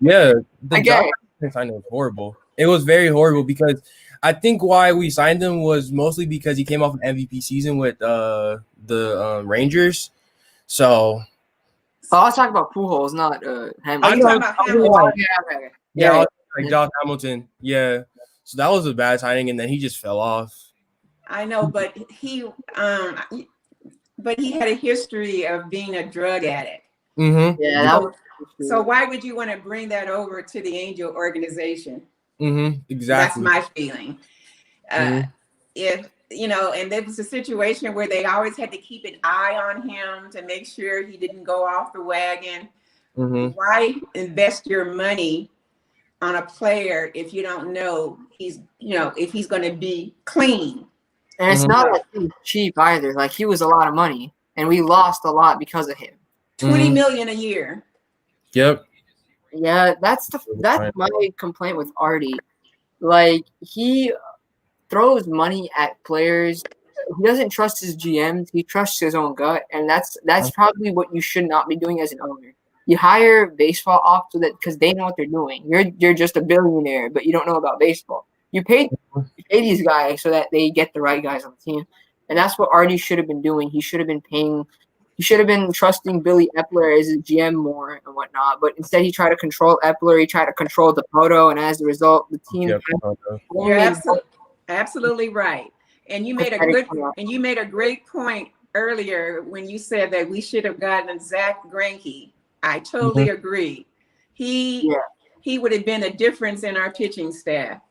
Yeah, the Josh signing was horrible. It was very horrible because I think why we signed him was mostly because he came off an MVP season with the Rangers. So I was talking about Pujols, not Hamilton. Like Josh Hamilton. Yeah. So that was a bad signing, and then he just fell off. I know, but he had a history of being a drug addict. Mm-hmm. Yeah. So why would you want to bring that over to the Angel organization? Mm-hmm. Exactly. That's my feeling. If and there was a situation where they always had to keep an eye on him to make sure he didn't go off the wagon. Why invest your money on a player if you don't know if he's going to be clean? And it's not like he was cheap either. Like, he was a lot of money, and we lost a lot because of him. $20 million a year. Yep. Yeah, that's my complaint with Artie. Like, he throws money at players. He doesn't trust his GMs. He trusts his own gut, and that's probably what you should not be doing as an owner. You hire baseball ops so that because they know what they're doing. You're just a billionaire, but you don't know about baseball. You pay these guys so that they get the right guys on the team, and that's what Artie should have been doing. He should have been trusting Billy Epler as a GM more and whatnot, but instead he tried to control Epler. He tried to control Dipoto, and as a result, the team. You're absolutely right. And you made a great point earlier when you said that we should have gotten Zach Greinke. I totally agree. He would have been a difference in our pitching staff.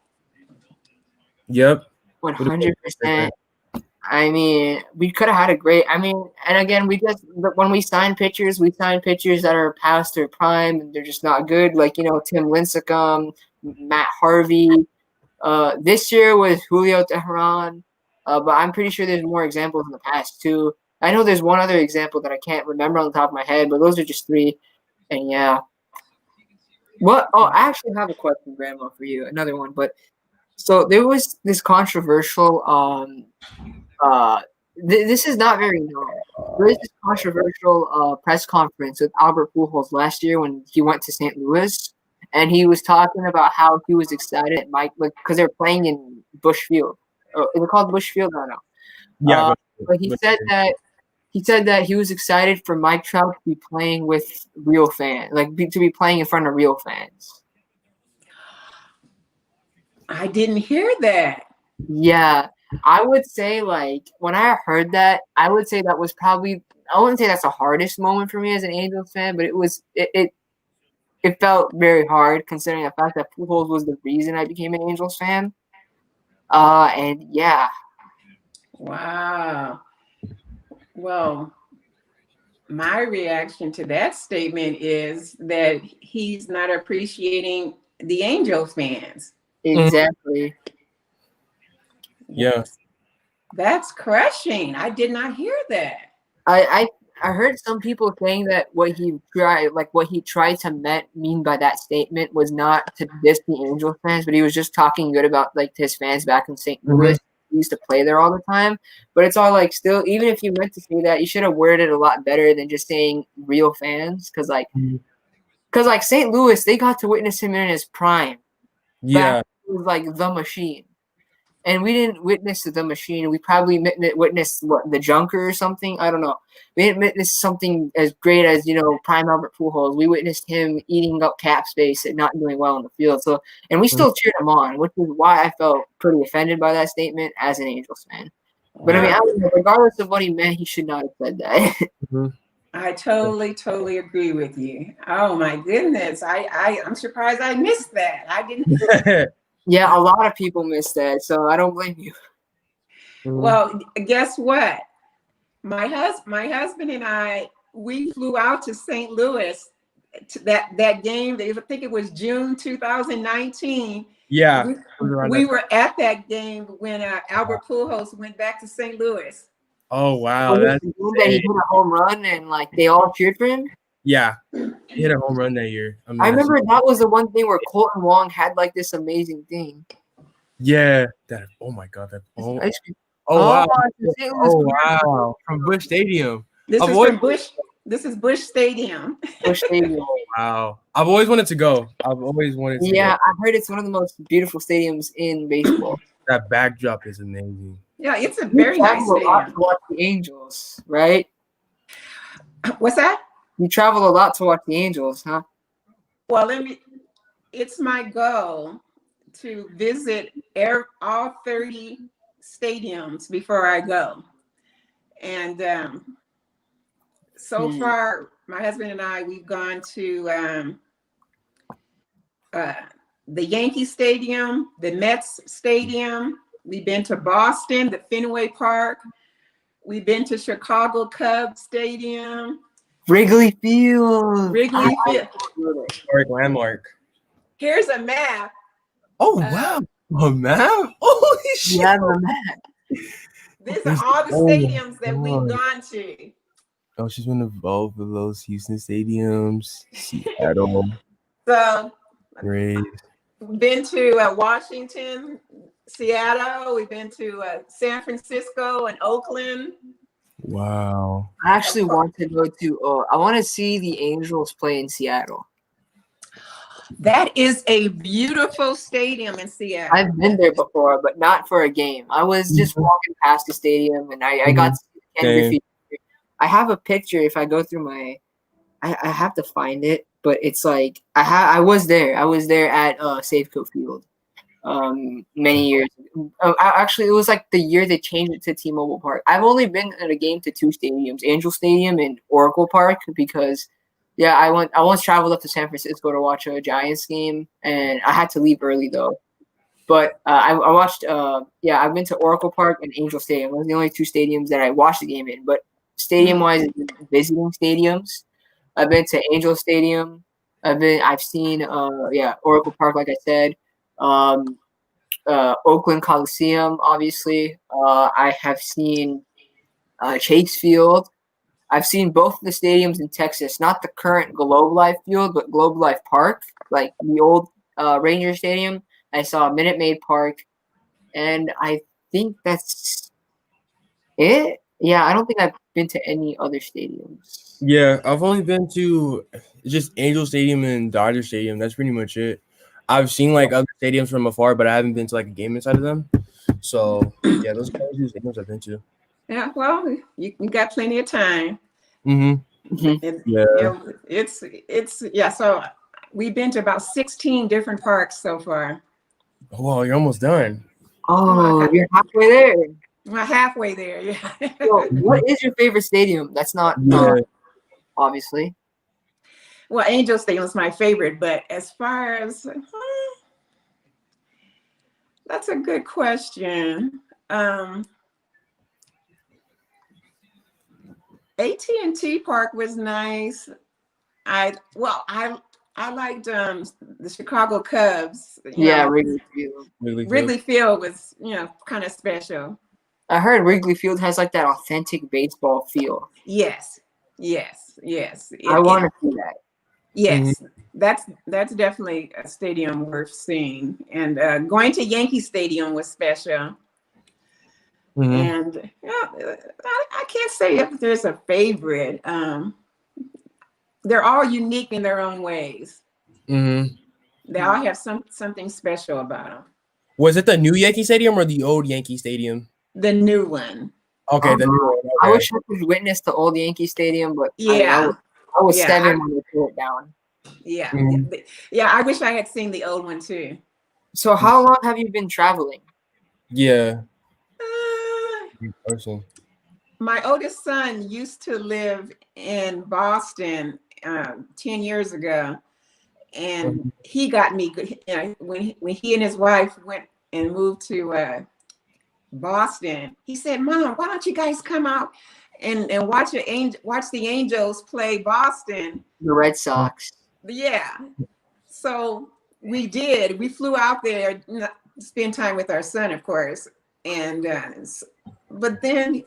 Yep. 100%. I mean, we could have had a great. I mean, and again, when we sign pitchers that are past their prime and they're just not good. Like Tim Lincecum, Matt Harvey. This year was Julio Teheran, but I'm pretty sure there's more examples in the past too. I know there's one other example that I can't remember on the top of my head, but those are just three. And yeah. What? Oh, I actually have a question, Grandma, for you. Another one, but so there was this controversial. This is not very known. There was this controversial press conference with Albert Pujols last year when he went to St. Louis, and he was talking about how he was excited at because they're playing in Busch Field. Is it called Busch Field? I don't know. Yeah, but he said that he was excited for Mike Trout to be playing with real fans, to be playing in front of real fans. I didn't hear that. Yeah, I would say when I heard that, I would say that was probably. I wouldn't say that's the hardest moment for me as an Angels fan, but it felt very hard considering the fact that Pujols was the reason I became an Angels fan. And yeah. Wow. Well, my reaction to that statement is that he's not appreciating the Angels fans. Exactly. Yeah. That's crushing. I did not hear that. I heard some people saying that what he tried to mean by that statement was not to diss the Angels fans, but he was just talking good about like his fans back in St. Louis. He used to play there all the time. But it's all like still, even if you meant to say that, you should have worded it a lot better than just saying real fans. Because St. Louis, they got to witness him in his prime. Yeah. Back when he was like the Machine. And we didn't witness the Machine. We probably witnessed the Junker or something. I don't know. We didn't witness something as great as Prime Albert Pujols. We witnessed him eating up cap space and not doing well in the field. So, and we still cheered him on, which is why I felt pretty offended by that statement as an Angels fan. But I mean, regardless of what he meant, he should not have said that. I totally agree with you. Oh my goodness, I'm surprised I missed that. I didn't. Yeah, a lot of people missed that, so I don't blame you. Well, guess what? My husband and I, we flew out to St. Louis to that game. I think it was June 2019. Yeah. We were at that game when Albert Pujols went back to St. Louis. Oh wow, that he hit a home run and like they all cheered for him. Yeah, he hit a home run that year. I remember that was the one thing where Colton Wong had like this amazing thing. Yeah, that. Oh my god, that. Oh wow! Oh wow! From Busch Stadium. This is from Busch. This is Busch Stadium. Busch Stadium. Wow! I've always wanted to go. I've always wanted to. Yeah, I heard it's one of the most beautiful stadiums in baseball. That backdrop is amazing. Yeah, it's a very nice stadium. A lot to watch the Angels, right? What's that? You travel a lot to watch the Angels, huh? Well, it's my goal to visit all 30 stadiums before I go. And so far, my husband and I, we've gone to the Yankee Stadium, the Mets Stadium. We've been to Boston, the Fenway Park. We've been to Chicago Cubs Stadium. Wrigley Field. Historic landmark. Here's a map. Oh, wow. A map? Holy shit. Yeah, the map. These are all the stadiums that we've gone to. Oh, she's been involved with those Houston stadiums. Seattle. So, Great. We've been to Washington, Seattle. We've been to San Francisco and Oakland. Wow. I actually want to go to, I want to see the Angels play in Seattle. That is a beautiful stadium in Seattle. I've been there before, but not for a game. I was just walking past the stadium and I got to see Ken Griffey. I have a picture if I go through my, I have to find it, but it's like, I was there. I was there at Safeco Field many years ago. Actually, it was like the year they changed it to T-Mobile Park. I've only been at a game to two stadiums, Angel Stadium and Oracle Park, because I once traveled up to San Francisco to watch a Giants game, and I had to leave early though. But I watched. I've been to Oracle Park and Angel Stadium. Those are the only two stadiums that I watched the game in. But stadium-wise, visiting stadiums, I've been to Angel Stadium. I've seen Oracle Park, like I said. Oakland Coliseum, obviously. I have seen Chase Field. I've seen both of the stadiums in Texas, not the current Globe Life Field, but Globe Life Park, like the old Ranger Stadium. I saw Minute Maid Park, and I think that's it. Yeah, I don't think I've been to any other stadiums. Yeah, I've only been to just Angel Stadium and Dodger Stadium. That's pretty much it. I've seen like other stadiums from afar, but I haven't been to like a game inside of them. So yeah, those are the two stadiums I've been to. Yeah, well, you got plenty of time. So we've been to about 16 different parks so far. Oh, wow, you're almost done. Oh, you're halfway there. We're halfway there, yeah. So what is your favorite stadium? That's not obviously. Well, Angel Stadium is my favorite, but as far as that's a good question. AT&T Park was nice. I I liked the Chicago Cubs. Yeah, Wrigley Field. Wrigley Field was, kind of special. I heard Wrigley Field has like that authentic baseball feel. Yes. I want to see that. Yes, that's definitely a stadium worth seeing. And going to Yankee Stadium was special. And I can't say if there's a favorite. They're all unique in their own ways. They all have something special about them. Was it the new Yankee Stadium or the old Yankee Stadium? The new one. Okay, the new one. Okay. I wish I could witness the old Yankee Stadium, but yeah, I was 7 when they tore it down. Yeah, yeah. I wish I had seen the old one too. So, how long have you been traveling? Yeah. My oldest son used to live in Boston 10 years ago, and he got me good. When he and his wife went and moved to Boston, he said, "Mom, why don't you guys come out and watch the Angels play Boston, the Red Sox?" Yeah. So we did. We flew out there, spend time with our son, of course, and but then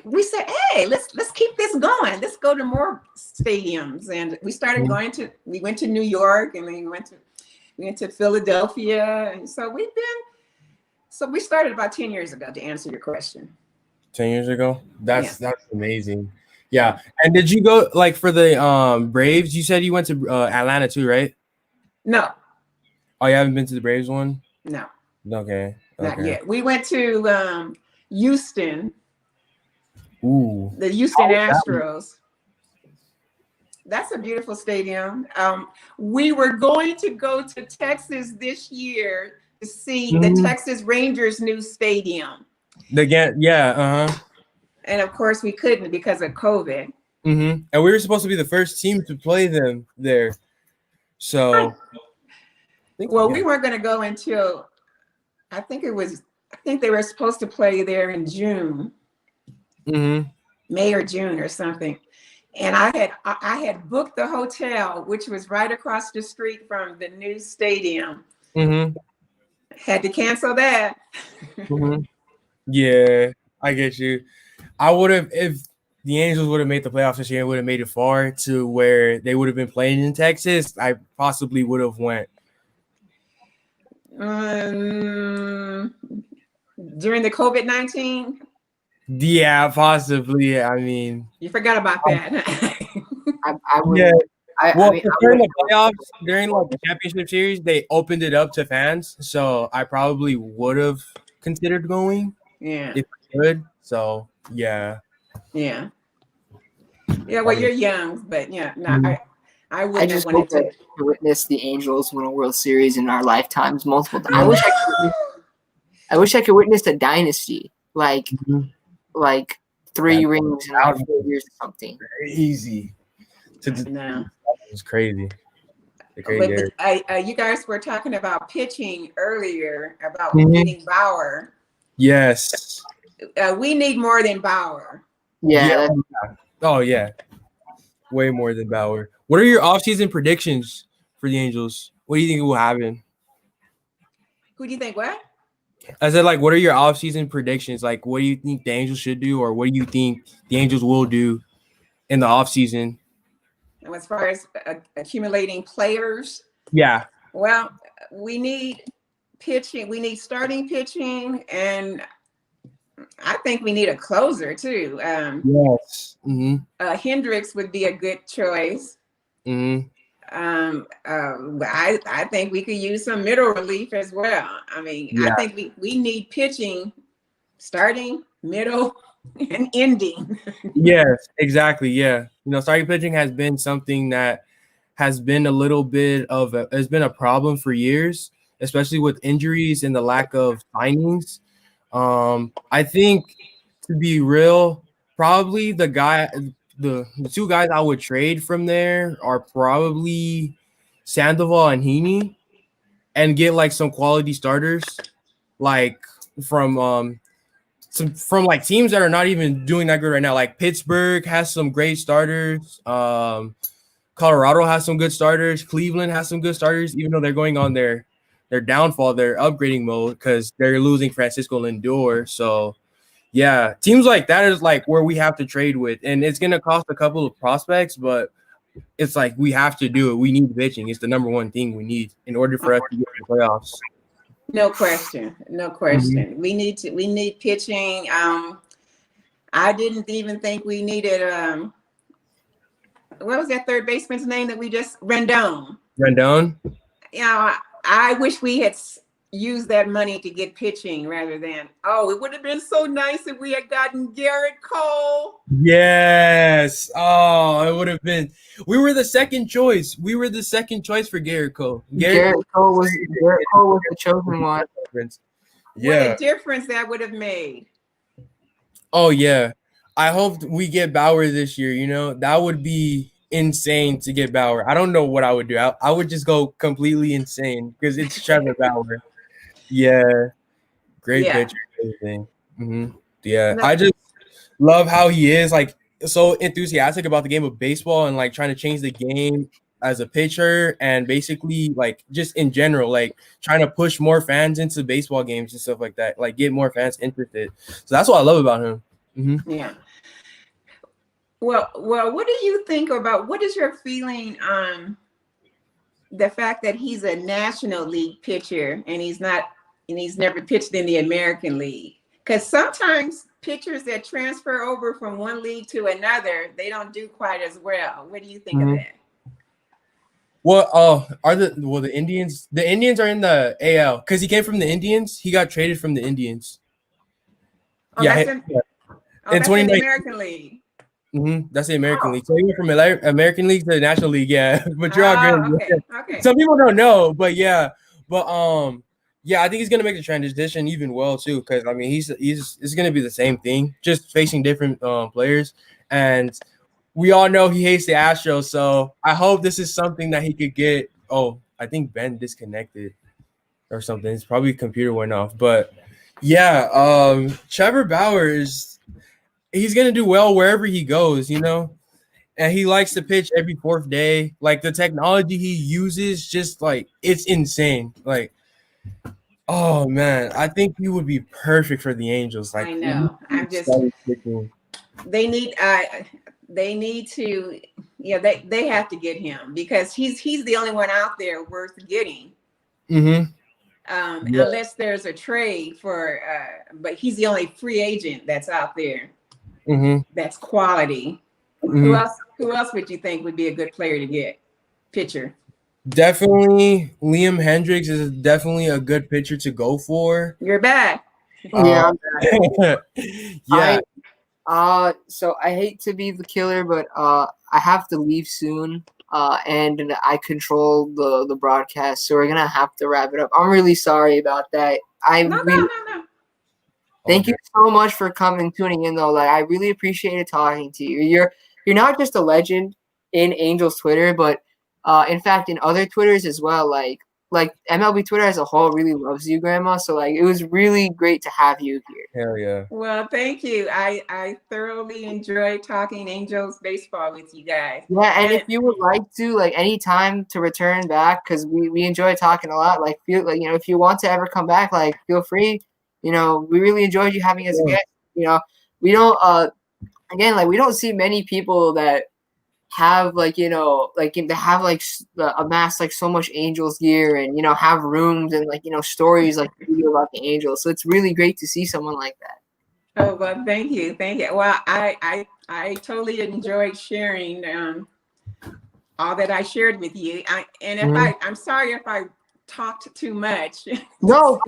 we said, "Hey, let's keep this going. Let's go to more stadiums." And we started we went to New York, and then we went to Philadelphia, and so we started about 10 years ago, to answer your question. 10 years ago? That's amazing. Yeah. And did you go like for the Braves? You said you went to Atlanta too, right? No. Oh, you haven't been to the Braves one? No. Okay. Not yet. We went to Houston. Ooh. The Houston Astros. That's a beautiful stadium. We were going to go to Texas this year to see the Texas Rangers' new stadium. And of course, we couldn't because of COVID. And we were supposed to be the first team to play them there. So, we weren't going to go until I think they were supposed to play there in June, May or June or something. And I had booked the hotel, which was right across the street from the new stadium. Had to cancel that. Yeah, I get you. I would have, if the Angels would have made the playoffs this year and would have made it far to where they would have been playing in Texas, I possibly would have went. During the COVID-19? Yeah, possibly. I mean, you forgot about that. I would. Yeah. During the playoffs, during like the championship series, they opened it up to fans, so I probably would have considered going. Yeah. If I could. So yeah. Yeah. Well, you're young, but I wouldn't have wanted to witness the Angels win a World Series in our lifetimes multiple times. I wish I could witness a dynasty, like 3 rings in about 4 years or something. Easy. No. It's crazy. You guys were talking about pitching earlier, about getting Bauer. Yes. We need more than Bauer. Yeah. Oh, yeah. Way more than Bauer. What are your offseason predictions for the Angels? What do you think will happen? Who do you think what? I said, like, what are your offseason predictions? Like, what do you think the Angels should do, or what do you think the Angels will do in the offseason? And as far as accumulating players? Yeah. Well, we need pitching. We need starting pitching, and I think we need a closer too. Yes. Hendricks would be a good choice. I think we could use some middle relief as well. I mean, I think we need pitching, starting, middle, and ending. Yes, exactly. Yeah. Starting pitching has been something that has been a little bit of has been a problem for years, especially with injuries and the lack of signings. I think, to be real, probably the two guys I would trade from there are probably Sandoval and Heaney, and get like some quality starters, like from like teams that are not even doing that good right now. Like Pittsburgh has some great starters. Colorado has some good starters. Cleveland has some good starters, even though they're going on their downfall, their upgrading mode because they're losing Francisco Lindor. So yeah, teams like that is like where we have to trade with, and it's gonna cost a couple of prospects, but it's like we have to do it. We need pitching. It's the number one thing we need in order for us to get to the playoffs. No question. No question. We need pitching. I didn't even think we needed what was that third baseman's name that we just Rendon? Rendon? You know, I wish we had used that money to get pitching rather than it would have been so nice if we had gotten Garrett Cole. Yes. Oh, it would have been. We were the second choice. We were the second choice for Garrett Cole. Garrett Cole was the chosen one. Yeah. What a difference that would have made. Oh yeah. I hope we get Bauer this year. You know, that would be insane to get Bauer. I don't know what I would do. I would just go completely insane because it's Trevor Bauer. Yeah. Great pitcher. Everything. Yeah. I just love how he is like so enthusiastic about the game of baseball and like trying to change the game as a pitcher and basically like just in general, like trying to push more fans into baseball games and stuff like that, like get more fans interested. So that's what I love about him. Yeah. Well, what do you think about what is your feeling on the fact that he's a National League pitcher and he's never pitched in the American League? Because sometimes pitchers that transfer over from one league to another, they don't do quite as well. What do you think of that? Well, the Indians? The Indians are in the AL because he came from the Indians. He got traded from the Indians. That's in the American League. That's the American League. So he went from American League to the National League. Yeah, but you're all good. Okay. Some people don't know, but yeah, yeah, I think he's gonna make the transition even well too. Because I mean, it's gonna be the same thing, just facing different players. And we all know he hates the Astros, so I hope this is something that he could get. Oh, I think Ben disconnected or something. His probably computer went off, but yeah, Trevor Bauer he's gonna do well wherever he goes, you know. And he likes to pitch every fourth day. Like the technology he uses, just like it's insane. Like, oh man, I think he would be perfect for the Angels. Like, I know. They need to. Yeah, they have to get him because he's the only one out there worth getting. Unless there's a trade for, but he's the only free agent that's out there. That's quality. Who else would you think would be a good player to get? Pitcher. Definitely Liam Hendricks is definitely a good pitcher to go for. You're back. Yeah. Yeah. So I hate to be the killer, but I have to leave soon. And I control the broadcast, so we're gonna have to wrap it up. I'm really sorry about that. No. Thank you so much for tuning in, though. Like, I really appreciated talking to you. You're not just a legend in Angels Twitter, but in fact in other Twitters as well. Like MLB Twitter as a whole really loves you, Grandma. So like it was really great to have you here. Hell yeah. Well, thank you. I thoroughly enjoyed talking Angels baseball with you guys. Yeah, and if you would like to, like any time to return back, because we enjoy talking a lot. Like feel like if you want to ever come back, like feel free. We really enjoyed you having us again. We don't again, like we don't see many people that have amass like so much Angels gear and have rooms and stories like we do about the Angels. So it's really great to see someone like that. Oh well, thank you. Well, I totally enjoyed sharing all that I shared with you. I'm sorry if I talked too much. No.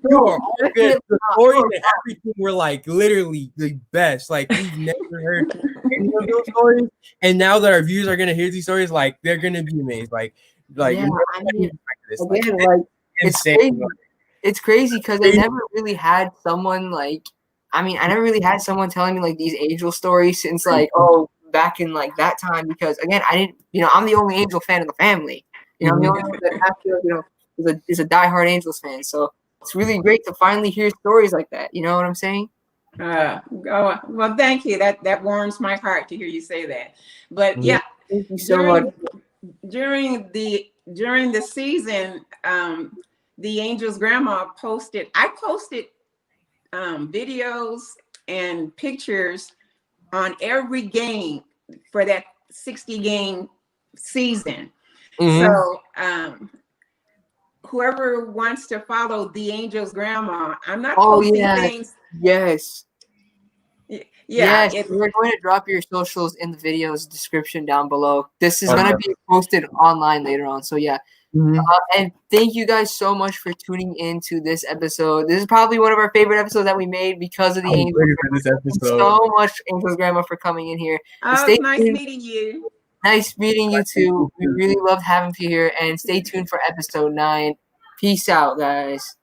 You are all good. The stories and everything were like literally the best. Like we've never heard any of those stories, and now that our viewers are gonna hear these stories, like they're gonna be amazed. It's crazy because I never really had someone I never really had someone telling me like these Angel stories since back in like that time, because again I didn't I'm the only Angel fan in the family. I'm the only one that is a diehard Angels fan. So it's really great to finally hear stories like that. You know what I'm saying? Well, thank you. That warms my heart to hear you say that. But yeah, Thank you so much. During the season, the Angels' grandma posted. I posted videos and pictures on every game for that 60-game season. So whoever wants to follow the Angels' grandma, I'm not posting things. Yes. Yeah, yes, we're going to drop your socials in the video's description down below. This is going to be posted online later on. So yeah. And thank you guys so much for tuning in to this episode. This is probably one of our favorite episodes that we made because of the Angels. Thank you so much, Angels Grandma, for coming in here. Oh, it's nice meeting you. Nice meeting you too. We really loved having you here. And stay tuned for episode 9. Peace out, guys.